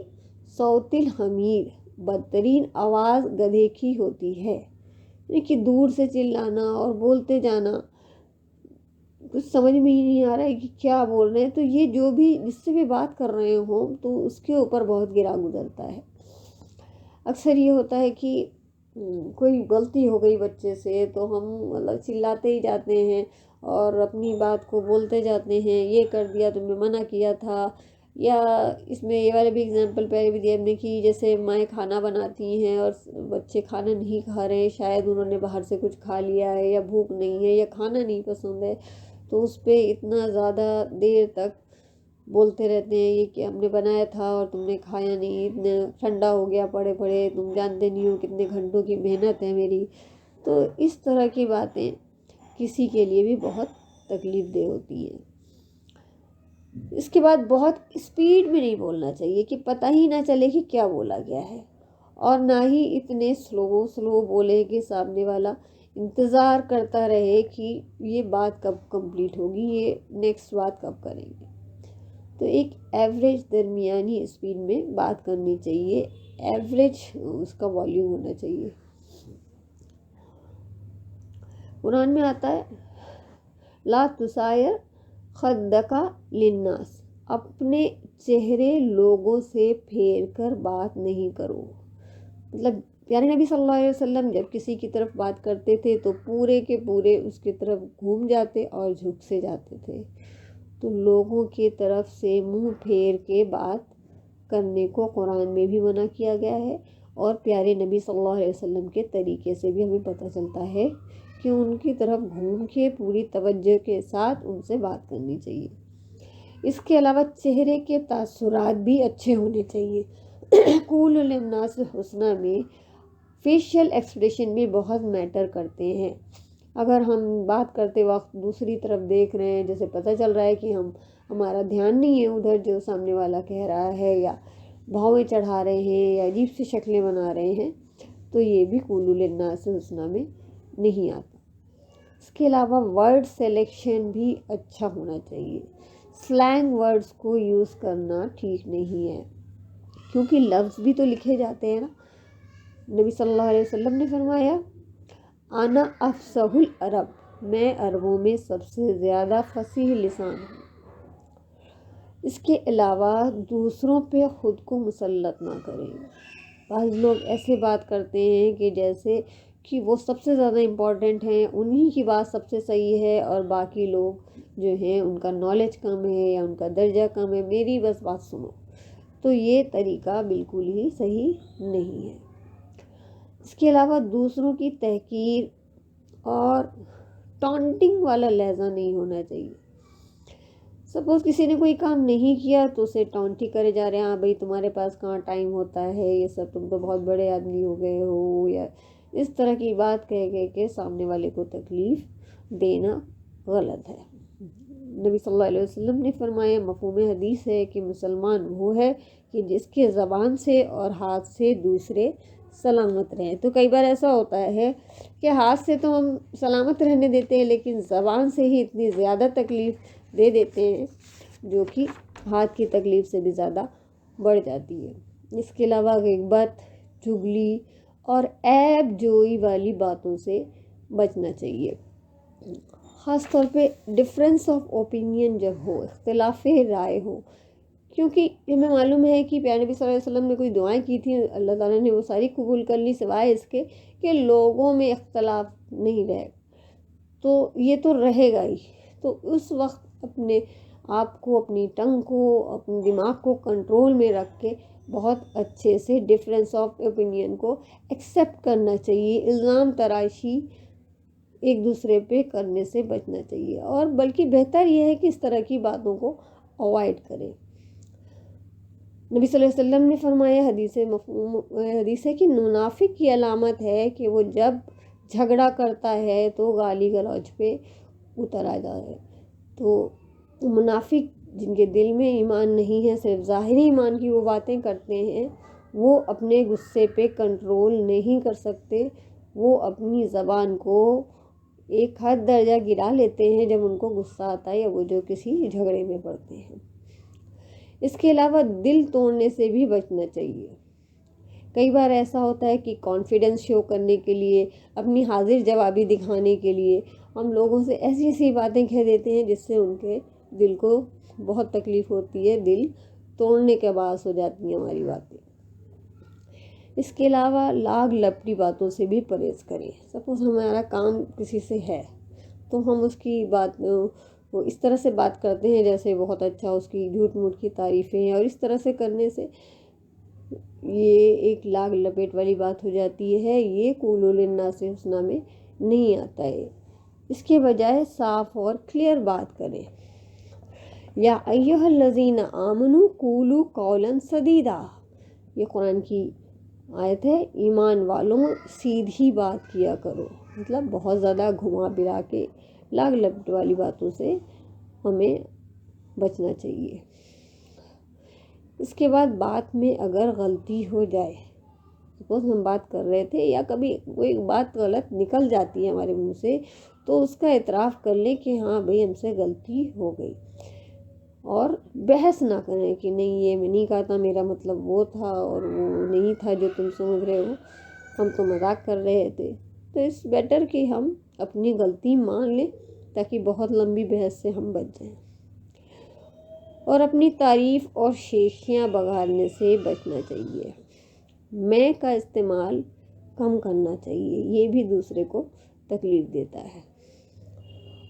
صَوْتُ الْحَمِيرِ، بدترین آواز گدھے کی ہوتی ہے، یعنی کہ دور سے چلانا اور بولتے جانا، کچھ سمجھ میں ہی نہیں آ رہا ہے کہ کیا بول رہے ہیں، تو یہ جو بھی جس سے بھی بات کر رہے ہوں تو اس کے اوپر بہت گرا گزرتا ہے۔ اکثر یہ ہوتا ہے کہ کوئی غلطی ہو گئی بچے سے تو ہم مطلب چلاتے ہی جاتے ہیں اور اپنی بات کو بولتے جاتے ہیں، یہ کر دیا تم نے، منع کیا تھا۔ یا اس میں یہ والا بھی اگزامپل پہلے بھی دیا ہم نے کہ جیسے مائیں کھانا بناتی ہیں اور بچے کھانا نہیں کھا رہے ہیں، شاید انہوں نے باہر سے کچھ کھا لیا ہے یا بھوک نہیں ہے یا کھانا نہیں پسند ہے، تو اس پہ اتنا زیادہ دیر تک بولتے رہتے ہیں یہ کہ ہم نے بنایا تھا اور تم نے کھایا نہیں، اتنا ٹھنڈا ہو گیا پڑے پڑے، تم جانتے نہیں ہو کتنے گھنٹوں کی محنت ہے میری۔ تو اس طرح کی باتیں کسی کے لیے بھی بہت تکلیف دہ ہوتی ہیں۔ اس کے بعد بہت اسپیڈ میں نہیں بولنا چاہیے کہ پتہ ہی نہ چلے کہ کیا بولا گیا ہے، اور نہ ہی اتنے سلو بولے کہ سامنے والا انتظار کرتا رہے کہ یہ بات کب کمپلیٹ ہوگی، یہ نیکسٹ بات کب کریں گے۔ تو ایک ایوریج درمیانی اسپیڈ میں بات کرنی چاہیے، ایوریج اس کا والیوم ہونا چاہیے۔ قرآن میں آتا ہے لا تسائر خدک للناس، اپنے چہرے لوگوں سے پھیر کر بات نہیں کرو۔ مطلب پیارے نبی صلی اللہ علیہ وسلم جب کسی کی طرف بات کرتے تھے تو پورے کے پورے اس کی طرف گھوم جاتے اور جھک سے جاتے تھے۔ تو لوگوں کی طرف سے منہ پھیر کے بات کرنے کو قرآن میں بھی منع کیا گیا ہے، اور پیارے نبی صلی اللہ علیہ وسلم کے طریقے سے بھی ہمیں پتہ چلتا ہے کہ ان کی طرف گھوم کے پوری توجہ کے ساتھ ان سے بات کرنی چاہیے۔ اس کے علاوہ چہرے کے تاثرات بھی اچھے ہونے چاہیے۔ قولوا للناس حسنا میں فیشیل ایکسپریشن بھی بہت میٹر کرتے ہیں۔ اگر ہم بات کرتے وقت دوسری طرف دیکھ رہے ہیں، جیسے پتہ چل رہا ہے کہ ہمارا دھیان نہیں ہے ادھر جو سامنے والا کہہ رہا ہے، یا بھویں چڑھا رہے ہیں یا عجیب سی شکلیں بنا رہے ہیں، تو یہ بھی قولوا للناس حسنا میں نہیں آتا۔ اس کے علاوہ ورڈ سلیکشن بھی اچھا ہونا چاہیے۔ سلینگ ورڈز کو یوز کرنا ٹھیک نہیں ہے، کیونکہ لفظ بھی تو لکھے جاتے ہیں نا۔ نبی صلی اللہ علیہ وسلم نے فرمایا انا افصح العرب، میں عربوں میں سب سے زیادہ فصیح لسان ہوں۔ اس کے علاوہ دوسروں پہ خود کو مسلط نہ کریں۔ بعض لوگ ایسے بات کرتے ہیں کہ جیسے کہ وہ سب سے زیادہ امپورٹنٹ ہیں، انہی کی بات سب سے صحیح ہے، اور باقی لوگ جو ہیں ان کا نالج کم ہے یا ان کا درجہ کم ہے، میری بس بات سنو۔ تو یہ طریقہ بالکل ہی صحیح نہیں ہے۔ اس کے علاوہ دوسروں کی تحقیر اور ٹانٹنگ والا لہجہ نہیں ہونا چاہیے۔ سپوز کسی نے کوئی کام نہیں کیا تو اسے ٹانٹ ہی کرے جا رہے ہیں، ہاں بھائی تمہارے پاس کہاں ٹائم ہوتا ہے، یہ سب تم تو بہت بڑے آدمی ہو گئے ہو، یا اس طرح کی بات کہہ کے سامنے والے کو تکلیف دینا غلط ہے۔ نبی صلی اللہ علیہ وسلم نے فرمایا، مفہوم حدیث ہے کہ مسلمان وہ ہے کہ جس کے زبان سے اور ہاتھ سے دوسرے سلامت رہیں۔ تو کئی بار ایسا ہوتا ہے کہ ہاتھ سے تو ہم سلامت رہنے دیتے ہیں، لیکن زبان سے ہی اتنی زیادہ تکلیف دے دیتے ہیں جو کہ ہاتھ کی تکلیف سے بھی زیادہ بڑھ جاتی ہے۔ اس کے علاوہ غیبت، چغلی اور عیب جوئی والی باتوں سے بچنا چاہیے۔ خاص طور پہ ڈفرینس آف اوپینین جب ہو، اختلاف رائے ہو، کیونکہ ہمیں معلوم ہے کہ پیارے نبی صلی اللہ علیہ وسلم نے کوئی دعائیں کی تھیں، اللہ تعالیٰ نے وہ ساری قبول کر لی، سوائے اس کے کہ لوگوں میں اختلاف نہیں رہے، تو یہ تو رہے گا ہی۔ تو اس وقت اپنے آپ کو، اپنی ٹنگ کو، اپنے دماغ کو کنٹرول میں رکھ کے بہت اچھے سے ڈفرینس آف اوپینین کو ایکسیپٹ کرنا چاہیے۔ الزام تراشی ایک دوسرے پہ کرنے سے بچنا چاہیے، اور بلکہ بہتر یہ ہے کہ اس طرح کی باتوں کو اوائڈ کریں۔ نبی صلی اللہ علیہ وسلم نے فرمایا، حدیث ہے کہ منافق کی علامت ہے کہ وہ جب جھگڑا کرتا ہے تو گالی گلوچ پہ اتر آ جائے۔ تو منافق جن کے دل میں ایمان نہیں ہے، صرف ظاہری ایمان کی وہ باتیں کرتے ہیں، وہ اپنے غصے پہ کنٹرول نہیں کر سکتے، وہ اپنی زبان کو ایک حد درجہ گرا لیتے ہیں جب ان کو غصہ آتا ہے یا وہ جو کسی جھگڑے میں پڑتے ہیں۔ اس کے علاوہ دل توڑنے سے بھی بچنا چاہیے۔ کئی بار ایسا ہوتا ہے کہ کانفیڈنس شو کرنے کے لیے، اپنی حاضر جوابی دکھانے کے لیے ہم لوگوں سے ایسی ایسی باتیں کہہ دیتے ہیں جس سے ان کے دل کو بہت تکلیف ہوتی ہے، دل توڑنے کے باعث ہو جاتی ہیں ہماری باتیں۔ اس کے علاوہ لاگ لپٹی باتوں سے بھی پرہیز کریں۔ سپوز ہمارا کام کسی سے ہے تو ہم اس کی بات وہ اس طرح سے بات کرتے ہیں جیسے بہت اچھا، اس کی جھوٹ موٹ کی تعریفیں ہیں، اور اس طرح سے کرنے سے یہ ایک لاگ لپیٹ والی بات ہو جاتی ہے۔ یہ قولوا للناس حسنا میں نہیں آتا ہے۔ اس کے بجائے صاف اور کلیئر بات کریں۔ یا ایھا الذین آمنوا قولوا قولا سدیدا، یہ قرآن کی آیت ہے، ایمان والوں سیدھی بات کیا کرو، مطلب بہت زیادہ گھما پھرا کے لاگ لپٹ والی باتوں سے ہمیں بچنا چاہیے۔ اس کے بعد بات میں اگر غلطی ہو جائے، سپوز ہم بات کر رہے تھے یا کبھی کوئی بات غلط نکل جاتی ہے ہمارے منہ سے، تو اس کا اعتراف کر لیں کہ ہاں بھئی ہم سے غلطی ہو گئی، اور بحث نہ کریں کہ نہیں یہ میں نہیں کہا تھا، میرا مطلب وہ تھا اور وہ نہیں تھا جو تم سمجھ رہے ہو، ہم تو مذاق کر رہے تھے۔ تو اس بیٹر کہ ہم اپنی غلطی مان لیں تاکہ بہت لمبی بحث سے ہم بچ جائیں، اور اپنی تعریف اور شیخیاں بگاڑنے سے بچنا چاہیے۔ میں کا استعمال کم کرنا چاہیے، یہ بھی دوسرے کو تکلیف دیتا ہے۔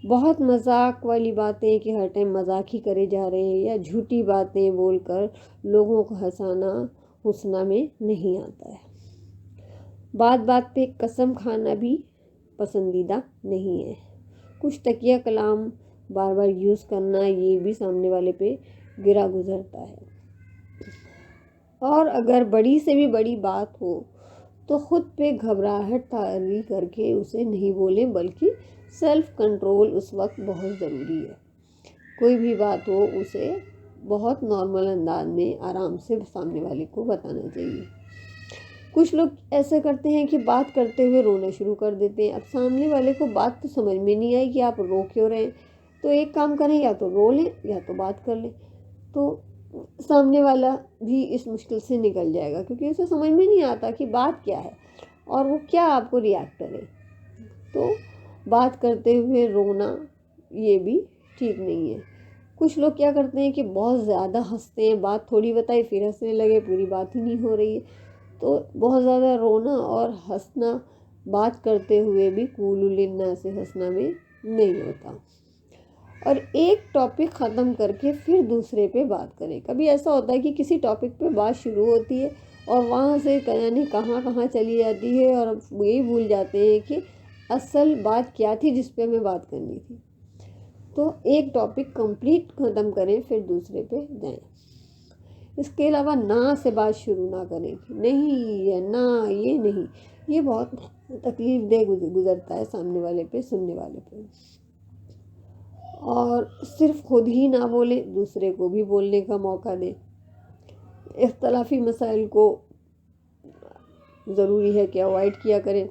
بہت مذاق والی باتیں کہ ہر ٹائم مذاق ہی کرے جا رہے ہیں، یا جھوٹی باتیں بول کر لوگوں کو ہنسانا حسنہ میں نہیں آتا ہے۔ بات بات پہ قسم کھانا بھی پسندیدہ نہیں ہے۔ کچھ تکیہ کلام بار بار یوز کرنا، یہ بھی سامنے والے پہ گرا گزرتا ہے۔ اور اگر بڑی سے بھی بڑی بات ہو تو خود پہ گھبراہٹ طاری کر کے اسے نہیں بولیں، بلکہ سیلف کنٹرول اس وقت بہت ضروری ہے۔ کوئی بھی بات ہو اسے بہت نارمل انداز میں آرام سے سامنے والے کو بتانا چاہیے۔ کچھ لوگ ایسے کرتے ہیں کہ بات کرتے ہوئے رونا شروع کر دیتے ہیں۔ اب سامنے والے کو بات تو سمجھ میں نہیں آئی کہ آپ رو کیوں رہے ہیں، تو ایک کام کریں، یا تو رو لیں یا تو بات کر لیں، تو سامنے والا بھی اس مشکل سے نکل جائے گا، کیونکہ اسے سمجھ میں نہیں آتا کہ بات کیا ہے اور وہ کیا آپ کو ریئیکٹ کرے۔ تو بات کرتے ہوئے رونا یہ بھی ٹھیک نہیں ہے۔ کچھ لوگ کیا کرتے ہیں کہ بہت زیادہ ہنستے ہیں، بات تھوڑی بتائی پھر ہنسنے لگے، پوری بات ہی نہیں ہو رہی ہے، تو بہت زیادہ رونا اور ہنسنا بات کرتے ہوئے بھی قولوا للناس حسنا میں نہیں ہوتا۔ اور ایک ٹاپک ختم کر کے پھر دوسرے پہ بات کریں۔ کبھی ایسا ہوتا ہے کہ کسی ٹاپک پہ بات شروع ہوتی ہے اور وہاں سے یعنی کہاں چلی جاتی ہے، اور یہی بھول جاتے ہیں کہ اصل بات کیا تھی جس پہ ہمیں بات کرنی تھی۔ تو ایک ٹاپک کمپلیٹ ختم کریں پھر دوسرے پہ جائیں۔ اس کے علاوہ نہ سے بات شروع نہ کریں، نہیں ہے نہ، یہ نہیں، یہ بہت تکلیف دہ گزرتا ہے سامنے والے پہ، سننے والے پہ۔ اور صرف خود ہی نہ بولیں، دوسرے کو بھی بولنے کا موقع دیں۔ اختلافی مسائل کو ضروری ہے کہ اوائڈ کیا کریں،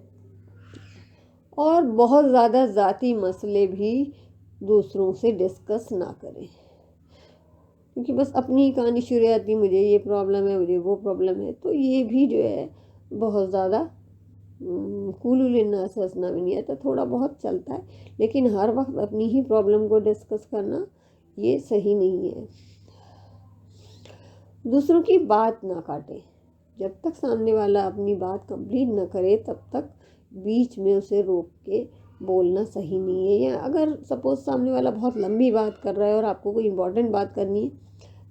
اور بہت زیادہ ذاتی مسئلے بھی دوسروں سے ڈسکس نہ کریں، کیونکہ بس اپنی کہانی شروع آتی، مجھے یہ پرابلم ہے، مجھے وہ پرابلم ہے، تو یہ بھی جو ہے بہت زیادہ قولوا للناس حسنا میں نہیں آتا۔ تھوڑا بہت چلتا ہے، لیکن ہر وقت اپنی ہی پرابلم کو ڈسکس کرنا یہ صحیح نہیں ہے۔ دوسروں کی بات نہ کاٹیں، جب تک سامنے والا اپنی بات کمپلیٹ نہ کرے تب تک بیچ میں اسے روک کے بولنا صحیح نہیں ہے۔ یا اگر سپوز سامنے والا بہت لمبی بات کر رہا ہے اور آپ کو کوئی امپورٹنٹ بات کرنی ہے،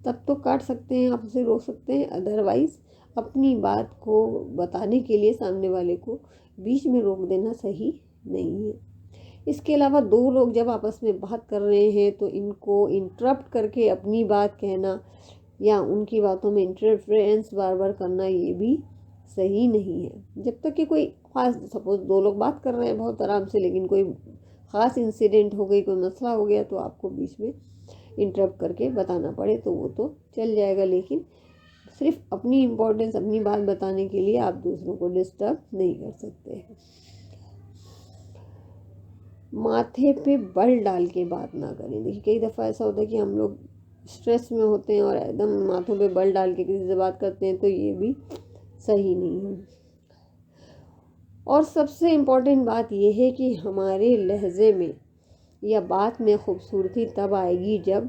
تب تو کاٹ سکتے ہیں، آپ اسے روک سکتے ہیں، ادروائز اپنی بات کو بتانے کے لیے سامنے والے کو بیچ میں روک دینا صحیح نہیں ہے۔ اس کے علاوہ دو لوگ جب آپس میں بات کر رہے ہیں تو ان کو انٹرپٹ کر کے اپنی بات کہنا یا ان کی باتوں میں انٹرفیرنس بار بار کرنا یہ بھی صحیح نہیں ہے۔ جب تک کہ کوئی خاص، سپوز دو لوگ بات کر رہے ہیں بہت آرام سے، لیکن کوئی خاص انسیڈنٹ ہو گئی، کوئی مسئلہ ہو گیا، تو آپ کو بیچ میں انٹرپٹ کر کے بتانا پڑے تو وہ تو چل جائے گا، لیکن صرف اپنی امپورٹنس، اپنی بات بتانے کے لیے آپ دوسروں کو ڈسٹرب نہیں کر سکتے۔ ماتھے پہ بل ڈال کے بات نہ کریں۔ دیکھیے کئی دفعہ ایسا ہوتا ہے کہ ہم لوگ اسٹریس میں ہوتے ہیں اور ایک دم ماتھوں پہ بل ڈال کے کسی سے بات کرتے ہیں، تو یہ بھی صحیح نہیں ہے۔ اور سب سے امپورٹنٹ بات یہ ہے کہ ہمارے لہجے میں یا بات میں خوبصورتی تب آئے گی جب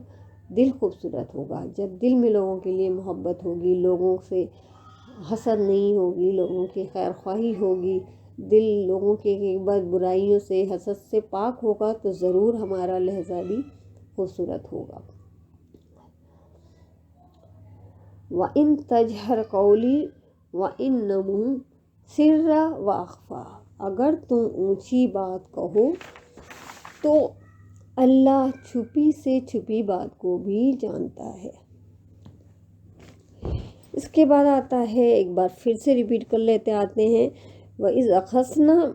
دل خوبصورت ہوگا، جب دل میں لوگوں کے لیے محبت ہوگی، لوگوں سے حسد نہیں ہوگی، لوگوں کی خیر خواہی ہوگی، دل لوگوں کے بد برائیوں سے حسد سے پاک ہوگا، تو ضرور ہمارا لہجہ بھی خوبصورت ہوگا۔ وَإِن تَجْهَرْ قَوْلِي وَإِنَّمُ سِرًّا وَأَخْفَىٰ، اگر تم اونچی بات کہو تو اللہ چھپی سے چھپی بات کو بھی جانتا ہے۔ اس کے بعد آتا ہے، ایک بار پھر سے ریپیٹ کر لیتے آتے ہیں، وَإِذْ أَخَذْنَا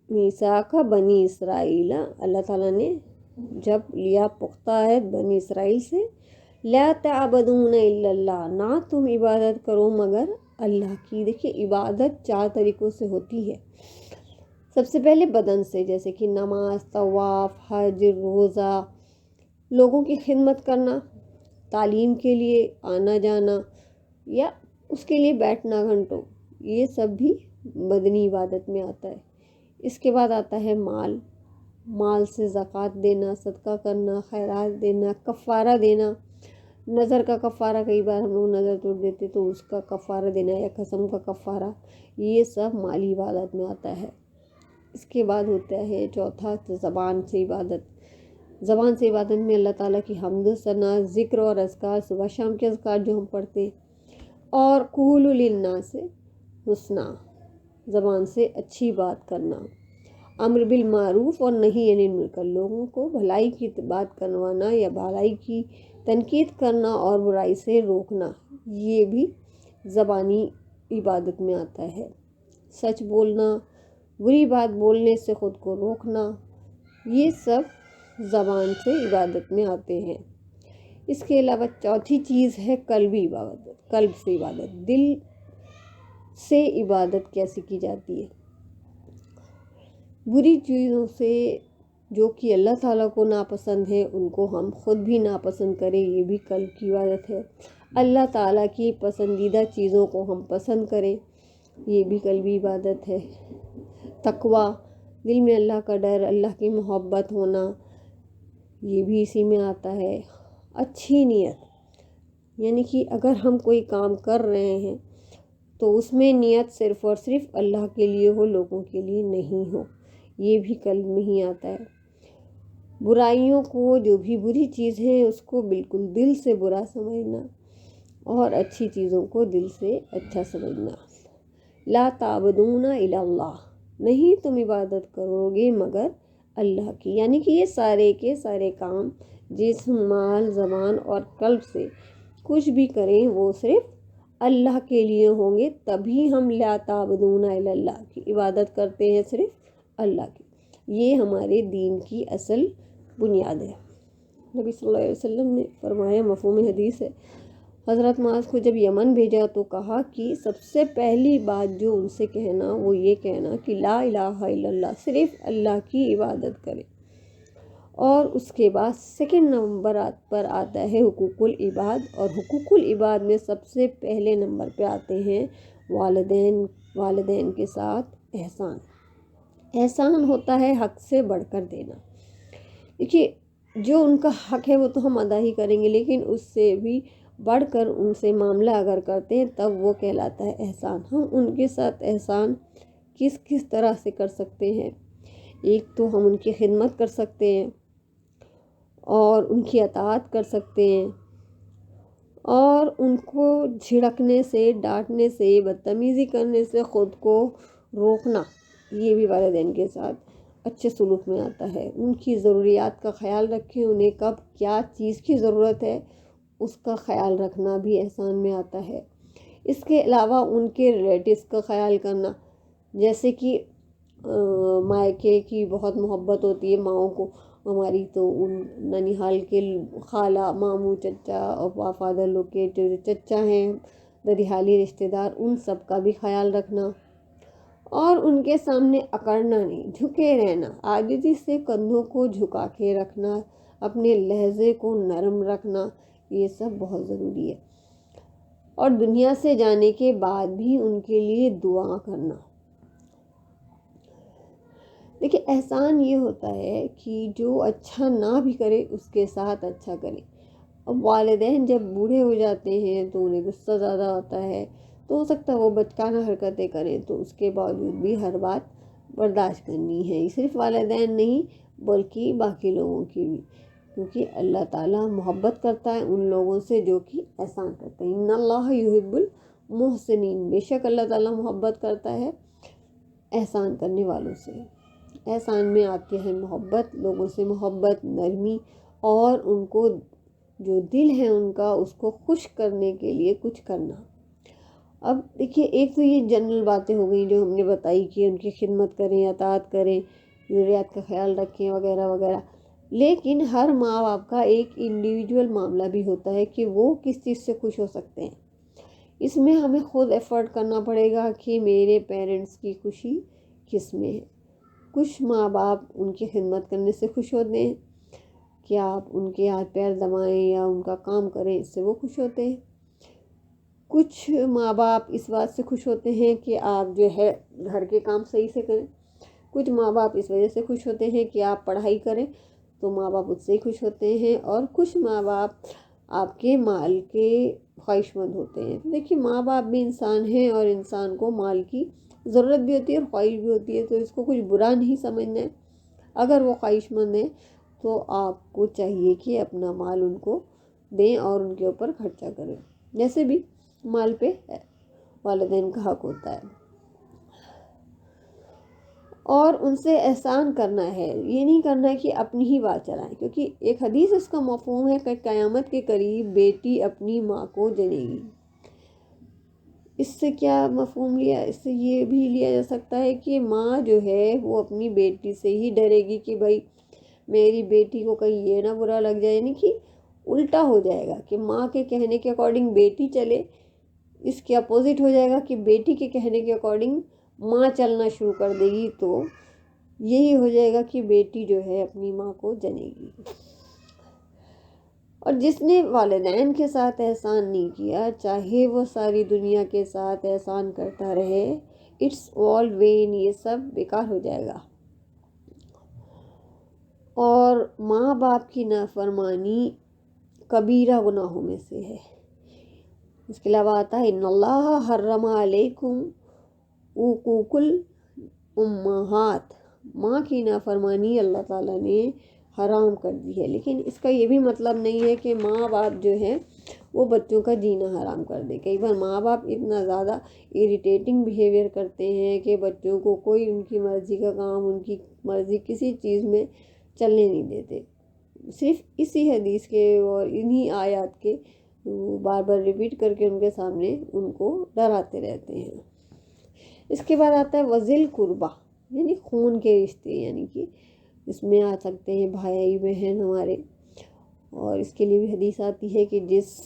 مِيثَاقَ بَنِي إِسْرَائِيلَ، اللہ تعالیٰ نے جب لیا پختہ عہد بنی اسرائیل سے، لَا تَعْبُدُونَ إِلَّا اللَّهَ، نہ تم عبادت کرو مگر اللہ کی۔ دیکھیے عبادت 4 طریقوں سے ہوتی ہے۔ سب سے پہلے بدن سے، جیسے کہ نماز، طواف، حج، روزہ، لوگوں کی خدمت کرنا، تعلیم کے لیے آنا جانا یا اس کے لیے بیٹھنا گھنٹوں، یہ سب بھی بدنی عبادت میں آتا ہے۔ اس کے بعد آتا ہے مال سے زکوٰۃ دینا، صدقہ کرنا، خیرات دینا، کفارہ دینا، نظر کا کفارہ، کئی بار ہم لوگ نظر توڑ دیتے تو اس کا کفارہ دینا یا قسم کا کفارہ، یہ سب مالی عبادت میں آتا ہے۔ اس کے بعد ہوتا ہے چوتھا زبان سے عبادت۔ زبان سے عبادت میں اللہ تعالیٰ کی حمد و ثنا، ذکر اور اذکار، صبح شام کے اذکار جو ہم پڑھتے ہیں، اور قولوا للناس حسنا، زبان سے اچھی بات کرنا، امر بالمعروف اور نہی عن المنکر، لوگوں کو بھلائی کی بات کروانا یا بھلائی کی تنقید کرنا اور برائی سے روکنا، یہ بھی زبانی عبادت میں آتا ہے۔ سچ بولنا، بری بات بولنے سے خود کو روکنا، یہ سب زبان سے عبادت میں آتے ہیں۔ اس کے علاوہ چوتھی چیز ہے قلبی عبادت، قلب سے عبادت، دل سے عبادت کیسے کی جاتی ہے؟ بری چیزوں سے جو کہ اللہ تعالیٰ کو ناپسند ہے، ان کو ہم خود بھی ناپسند کریں، یہ بھی قلب کی عبادت ہے۔ اللہ تعالیٰ کی پسندیدہ چیزوں کو ہم پسند کریں، یہ بھی قلبی عبادت ہے۔ تقویٰ، دل میں اللہ کا ڈر، اللہ کی محبت ہونا، یہ بھی اسی میں آتا ہے۔ اچھی نیت، یعنی کہ اگر ہم کوئی کام کر رہے ہیں تو اس میں نیت صرف اور صرف اللہ کے لیے ہو، لوگوں کے لیے نہیں ہو، یہ بھی قلب میں ہی آتا ہے۔ برائیوں کو، جو بھی بری چیز ہے اس کو بالکل دل سے برا سمجھنا، اور اچھی چیزوں کو دل سے اچھا سمجھنا۔ لا تعبدون الا اللہ، نہیں تم عبادت کرو گے مگر اللہ کی، یعنی کہ یہ سارے کے سارے کام جسم، مال، زبان اور قلب سے کچھ بھی کریں وہ صرف اللہ کے لیے ہوں گے، تبھی ہم لا تعبدون الا اللہ کی عبادت کرتے ہیں، صرف اللہ کی۔ یہ ہمارے دین کی اصل بنیاد ہے۔ نبی صلی اللہ علیہ وسلم نے فرمایا، مفہوم حدیث ہے، حضرت معاذ کو جب یمن بھیجا تو کہا کہ سب سے پہلی بات جو ان سے کہنا وہ یہ کہنا کہ لا الہ الا اللہ، صرف اللہ کی عبادت کرے۔ اور اس کے بعد سیکنڈ نمبر پر آتا ہے حقوق العباد، اور حقوق العباد میں سب سے پہلے نمبر پہ آتے ہیں والدین کے ساتھ احسان۔ احسان ہوتا ہے حق سے بڑھ کر دینا۔ دیکھیے جو ان کا حق ہے وہ تو ہم ادا ہی کریں گے، لیکن اس سے بھی بڑھ کر ان سے معاملہ اگر کرتے ہیں تب وہ کہلاتا ہے احسان۔ ہم ان کے ساتھ احسان کس طرح سے کر سکتے ہیں؟ ایک تو ہم ان کی خدمت کر سکتے ہیں، اور ان کی اطاعت کر سکتے ہیں، اور ان کو جھڑکنے سے، ڈانٹنے سے، بدتمیزی کرنے سے خود کو روکنا، یہ بھی والدین کے ساتھ اچھے سلوک میں آتا ہے۔ ان کی ضروریات کا خیال رکھیں، انہیں کب کیا چیز کی ضرورت ہے اس کا خیال رکھنا بھی احسان میں آتا ہے۔ اس کے علاوہ ان کے ریلیٹیوز کا خیال کرنا، جیسے کہ مائکے کی بہت محبت ہوتی ہے ماؤں کو، ہماری تو ان ننیحال کے خالہ، ماموں، چچا اور فادر لوگ کے جو چچا ہیں، ددیحالی رشتہ دار، ان سب کا بھی خیال رکھنا، اور ان کے سامنے اکڑنا نہیں، جھکے رہنا، عاجزی سے کندھوں کو جھکا کے رکھنا، اپنے لہجے کو نرم رکھنا، یہ سب بہت ضروری ہے۔ اور دنیا سے جانے کے بعد بھی ان کے لیے دعا کرنا۔ دیکھیں احسان یہ ہوتا ہے کہ جو اچھا نہ بھی کرے اس کے ساتھ اچھا کرے۔ اب والدین جب بوڑھے ہو جاتے ہیں تو انہیں غصہ زیادہ آتا ہے، تو ہو سکتا ہے وہ بچکانہ حرکتیں کریں، تو اس کے باوجود بھی ہر بات برداشت کرنی ہے۔ صرف والدین نہیں بلکہ باقی لوگوں کی بھی، کیونکہ اللہ تعالیٰ محبت کرتا ہے ان لوگوں سے جو کہ احسان کرتے ہیں۔ ان اللہ یحب المحسنین، بے شک اللہ تعالیٰ محبت کرتا ہے احسان کرنے والوں سے۔ احسان میں آتی ہے محبت، لوگوں سے محبت، نرمی، اور ان کو جو دل ہے ان کا اس کو خوش کرنے کے لیے کچھ کرنا۔ اب دیکھیے ایک تو یہ جنرل باتیں ہو گئی جو ہم نے بتائی کہ ان کی خدمت کریں، اطاعت کریں، ضروریات کا خیال رکھیں وغیرہ وغیرہ، لیکن ہر ماں باپ کا ایک انڈیویجول معاملہ بھی ہوتا ہے کہ وہ کس چیز سے خوش ہو سکتے ہیں۔ اس میں ہمیں خود ایفرٹ کرنا پڑے گا کہ میرے پیرنٹس کی خوشی کس میں ہے۔ کچھ ماں باپ ان کی خدمت کرنے سے خوش ہوتے ہیں کہ آپ ان کے ہاتھ پیر دبائیں یا ان کا کام کریں، اس سے وہ خوش ہوتے ہیں۔ کچھ ماں باپ اس بات سے خوش ہوتے ہیں کہ آپ جو ہے گھر کے کام صحیح سے کریں۔ کچھ ماں باپ اس وجہ سے خوش ہوتے ہیں کہ آپ پڑھائی کریں، تو ماں باپ اس سے ہی خوش ہوتے ہیں۔ اور کچھ ماں باپ آپ کے مال کے خواہش مند ہوتے ہیں۔ دیکھیے ماں باپ بھی انسان ہیں اور انسان کو مال کی ضرورت بھی ہوتی ہے اور خواہش بھی ہوتی ہے، تو اس کو کچھ برا نہیں سمجھنا ہے۔ اگر وہ خواہش مند ہیں تو آپ کو چاہیے کہ اپنا مال ان کو دیں اور ان کے اوپر خرچہ کریں، جیسے بھی مال پہ والدین کا حق ہوتا ہے۔ اور ان سے احسان کرنا ہے، یہ نہیں کرنا ہے کہ اپنی ہی بات چلائیں، کیونکہ ایک حدیث اس کا مفہوم ہے کہ قیامت کے قریب بیٹی اپنی ماں کو جنے گی۔ اس سے کیا مفہوم لیا؟ اس سے یہ بھی لیا جا سکتا ہے کہ ماں جو ہے وہ اپنی بیٹی سے ہی ڈرے گی کہ بھائی میری بیٹی کو کہیں یہ نہ برا لگ جائے، یعنی کہ الٹا ہو جائے گا کہ ماں کے کہنے کے اکارڈنگ بیٹی چلے، اس کے اپوزٹ ہو جائے گا کہ بیٹی کے کہنے کے اکارڈنگ ماں چلنا شروع کر دے گی، تو یہی ہو جائے گا کہ بیٹی جو ہے اپنی ماں کو جنے گی۔ اور جس نے والدین کے ساتھ احسان نہیں کیا، چاہے وہ ساری دنیا کے ساتھ احسان کرتا رہے، اٹس آل وین، یہ سب بیکار ہو جائے گا۔ اور ماں باپ کی نافرمانی کبیرہ گناہوں میں سے ہے۔ اس کے علاوہ آتا ہے ان اللہ حرم علیکم عقوق الامہات، ماں کی نافرمانی اللہ تعالیٰ نے حرام کر دی ہے۔ لیکن اس کا یہ بھی مطلب نہیں ہے کہ ماں باپ جو ہیں وہ بچوں کا جینا حرام کر دے۔ کئی بار ماں باپ اتنا زیادہ اریٹیٹنگ بیہیویئر کرتے ہیں کہ بچوں کو کوئی ان کی مرضی کا کام، ان کی مرضی کسی چیز میں چلنے نہیں دیتے۔ صرف اسی حدیث کے اور انہی آیات کے بار بار ریپیٹ کر کے ان کے سامنے ان کو ڈراتے رہتے ہیں۔ اس کے بعد آتا ہے وذل قربا، یعنی خون کے رشتے، یعنی کہ اس میں آ سکتے ہیں بھائی بہن ہمارے، اور اس کے لیے بھی حدیث آتی ہے کہ جس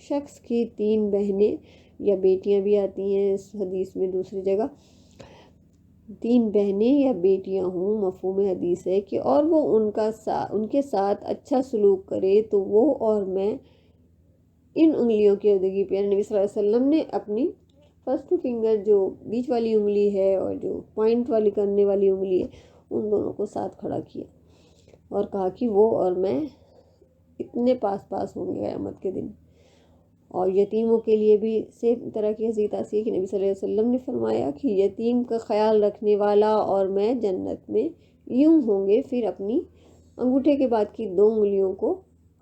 شخص کی 3 بہنیں یا بیٹیاں بھی آتی ہیں اس حدیث میں دوسری جگہ، 3 بہنیں یا بیٹیاں ہوں، مفہوم حدیث ہے کہ اور وہ ان کے ساتھ اچھا سلوک کرے تو وہ اور میں ان انگلیوں کی ادائیگی پہ، نبی صلی اللہ علیہ وسلم نے اپنی فرسٹ فنگر جو بیچ والی انگلی ہے اور جو پوائنٹ والی کرنے والی انگلی ہے ان دونوں کو ساتھ کھڑا کیا اور کہا کہ وہ اور میں اتنے پاس پاس ہوں گے قیامت کے دن۔ اور یتیموں کے لیے بھی سیم طرح کی حدیث آتی ہے کہ نبی صلی اللہ علیہ وسلم نے فرمایا کہ یتیم کا خیال رکھنے والا اور میں جنت میں یوں ہوں گے، پھر اپنی انگوٹھے کے بعد کی 2 انگلیوں کو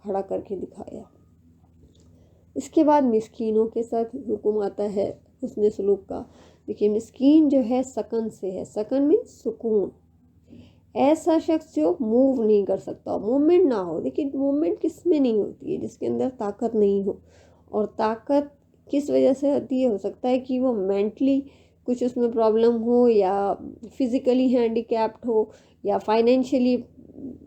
کھڑا کر کے دکھایا۔ اس کے بعد مسکینوں کے ساتھ حکم آتا ہے حسن سلوک کا۔ دیکھیے مسکین جو ہے سکن سے ہے، سکن مین سکون، ایسا شخص جو موو نہیں کر سکتا، موومنٹ نہ ہو۔ دیکھیے موومنٹ کس میں نہیں ہوتی ہے؟ جس کے اندر طاقت نہیں ہو، اور طاقت کس وجہ سے ہوتی ہے؟ ہو سکتا ہے کہ وہ مینٹلی کچھ اس میں پرابلم ہو، یا فزیکلی ہینڈی کیپڈ ہو، یا فائنینشلی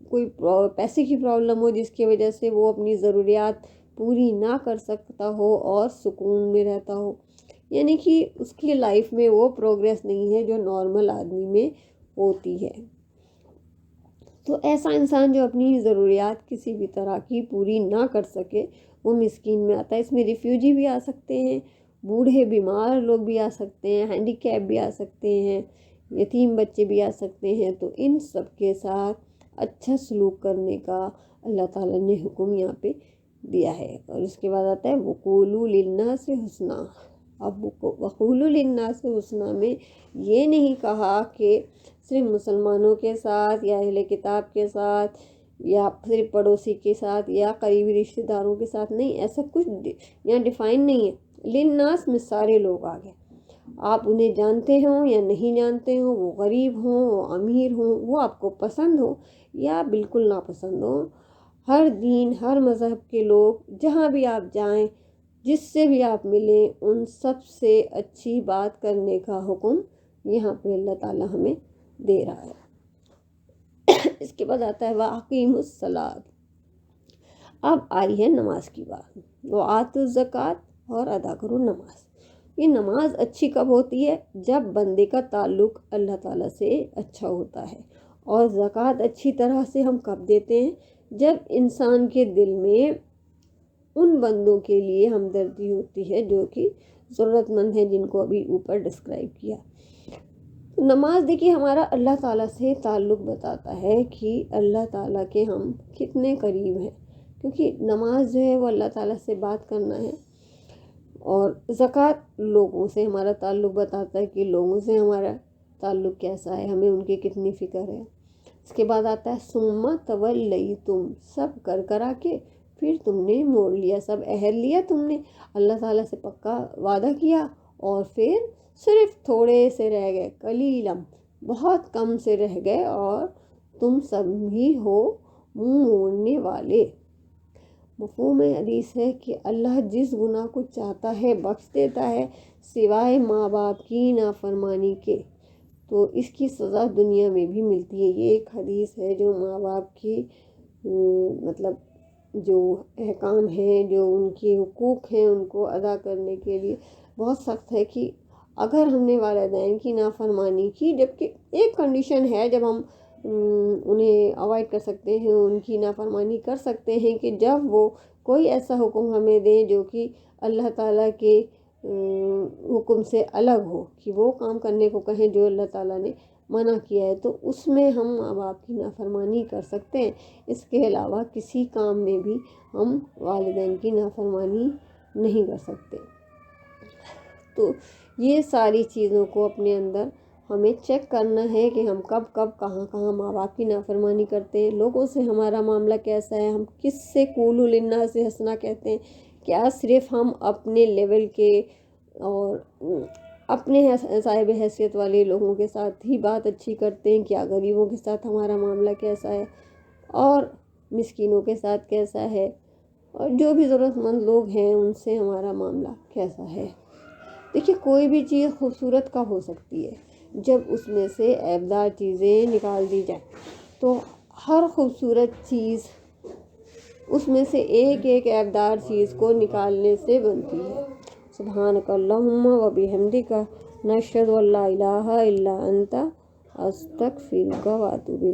کوئی پیسے کی پرابلم ہو جس کی وجہ سے وہ اپنی ضروریات پوری نہ کر سکتا ہو اور سکون میں رہتا ہو، یعنی کہ اس کی لائف میں وہ پروگریس نہیں ہے جو نارمل آدمی میں ہوتی ہے۔ تو ایسا انسان جو اپنی ضروریات کسی بھی طرح کی پوری نہ کر سکے وہ مسکین میں آتا ہے۔ اس میں ریفیوجی بھی آ سکتے ہیں، بوڑھے بیمار لوگ بھی آ سکتے ہیں، ہینڈی کیپ بھی آ سکتے ہیں، یتیم بچے بھی آ سکتے ہیں۔ تو ان سب کے ساتھ اچھا سلوک کرنے کا اللہ تعالیٰ نے حکم یہاں پہ دیا ہے۔ اور اس کے بعد آتا ہے وقولوا للناس حسنا۔ اب وقولوا للناس حسنا میں یہ نہیں کہا کہ صرف مسلمانوں کے ساتھ یا اہل کتاب کے ساتھ یا صرف پڑوسی کے ساتھ یا قریبی رشتہ داروں کے ساتھ، نہیں، ایسا کچھ یہاں ڈیفائن نہیں ہے۔ للناس میں سارے لوگ آ گئے، آپ انہیں جانتے ہوں یا نہیں جانتے ہوں، وہ غریب ہوں، وہ امیر ہوں، وہ آپ کو پسند ہو یا بالکل ناپسند ہو، ہر دین ہر مذہب کے لوگ جہاں بھی آپ جائیں، جس سے بھی آپ ملیں، ان سب سے اچھی بات کرنے کا حکم یہاں پہ اللہ تعالیٰ ہمیں دے رہا ہے۔ اس کے بعد آتا ہے وَأَقِیمُوا الصَّلَاةَ۔ اب آئی ہے نماز کی بات، وَآتُوا الزَّکَاۃَ، اور ادا کرو نماز۔ یہ نماز اچھی کب ہوتی ہے؟ جب بندے کا تعلق اللہ تعالیٰ سے اچھا ہوتا ہے۔ اور زکوٰۃ اچھی طرح سے ہم کب دیتے ہیں؟ جب انسان کے دل میں ان بندوں کے لیے ہمدردی ہوتی ہے جو کہ ضرورت مند ہیں، جن کو ابھی اوپر ڈسکرائب کیا۔ نماز دیکھیے ہمارا اللہ تعالیٰ سے تعلق بتاتا ہے کہ اللہ تعالیٰ کے ہم کتنے قریب ہیں، کیونکہ نماز جو ہے وہ اللہ تعالیٰ سے بات کرنا ہے۔ اور زکوٰۃ لوگوں سے ہمارا تعلق بتاتا ہے کہ لوگوں سے ہمارا تعلق کیسا ہے، ہمیں ان کی کتنی فکر ہے۔ اس کے بعد آتا ہے ثم تولیتم، سب کر کرا کے پھر تم نے موڑ لیا، سب عہد لیا تم نے، اللہ تعالیٰ سے پکا وعدہ کیا، اور پھر صرف تھوڑے سے رہ گئے، قلیلم، بہت کم سے رہ گئے، اور تم سب ہی ہو منہ موڑنے والے۔ مفہوم حدیث ہے کہ اللہ جس گناہ کو چاہتا ہے بخش دیتا ہے سوائے ماں باپ کی نافرمانی کے، تو اس کی سزا دنیا میں بھی ملتی ہے۔ یہ ایک حدیث ہے جو ماں باپ کی مطلب جو احکام ہیں، جو ان کے حقوق ہیں، ان کو ادا کرنے کے لیے بہت سخت ہے کہ اگر ہم نے والدین کی نافرمانی کی، جبکہ ایک کنڈیشن ہے جب ہم انہیں اوائڈ کر سکتے ہیں، ان کی نافرمانی کر سکتے ہیں، کہ جب وہ کوئی ایسا حکم ہمیں دیں جو کہ اللہ تعالیٰ کے حکم سے الگ ہو، کہ وہ کام کرنے کو کہیں جو اللہ تعالیٰ نے منع کیا ہے، تو اس میں ہم ماں باپ کی نافرمانی کر سکتے ہیں۔ اس کے علاوہ کسی کام میں بھی ہم والدین کی نافرمانی نہیں کر سکتے۔ تو یہ ساری چیزوں کو اپنے اندر ہمیں چیک کرنا ہے کہ ہم کب کب کہاں کہاں ماں باپ کی نافرمانی کرتے ہیں، لوگوں سے ہمارا معاملہ کیسا ہے، ہم کس سے قولوا للناس حسنا کہتے ہیں، کیا صرف ہم اپنے لیول کے اور اپنے صاحب حیثیت والے لوگوں کے ساتھ ہی بات اچھی کرتے ہیں، کیا غریبوں کے ساتھ ہمارا معاملہ کیسا ہے، اور مسکینوں کے ساتھ کیسا ہے، اور جو بھی ضرورت مند لوگ ہیں ان سے ہمارا معاملہ کیسا ہے۔ دیکھیے کوئی بھی چیز خوبصورت کب ہو سکتی ہے؟ جب اس میں سے عیبدار چیزیں نکال دی جائیں۔ تو ہر خوبصورت چیز اس میں سے ایک ایک عیبدار چیز کو نکالنے سے بنتی ہے۔ سبحانک اللہم و بحمدک، نشہد ان لا الہ الا انت، استغفرک و اتوب الیک۔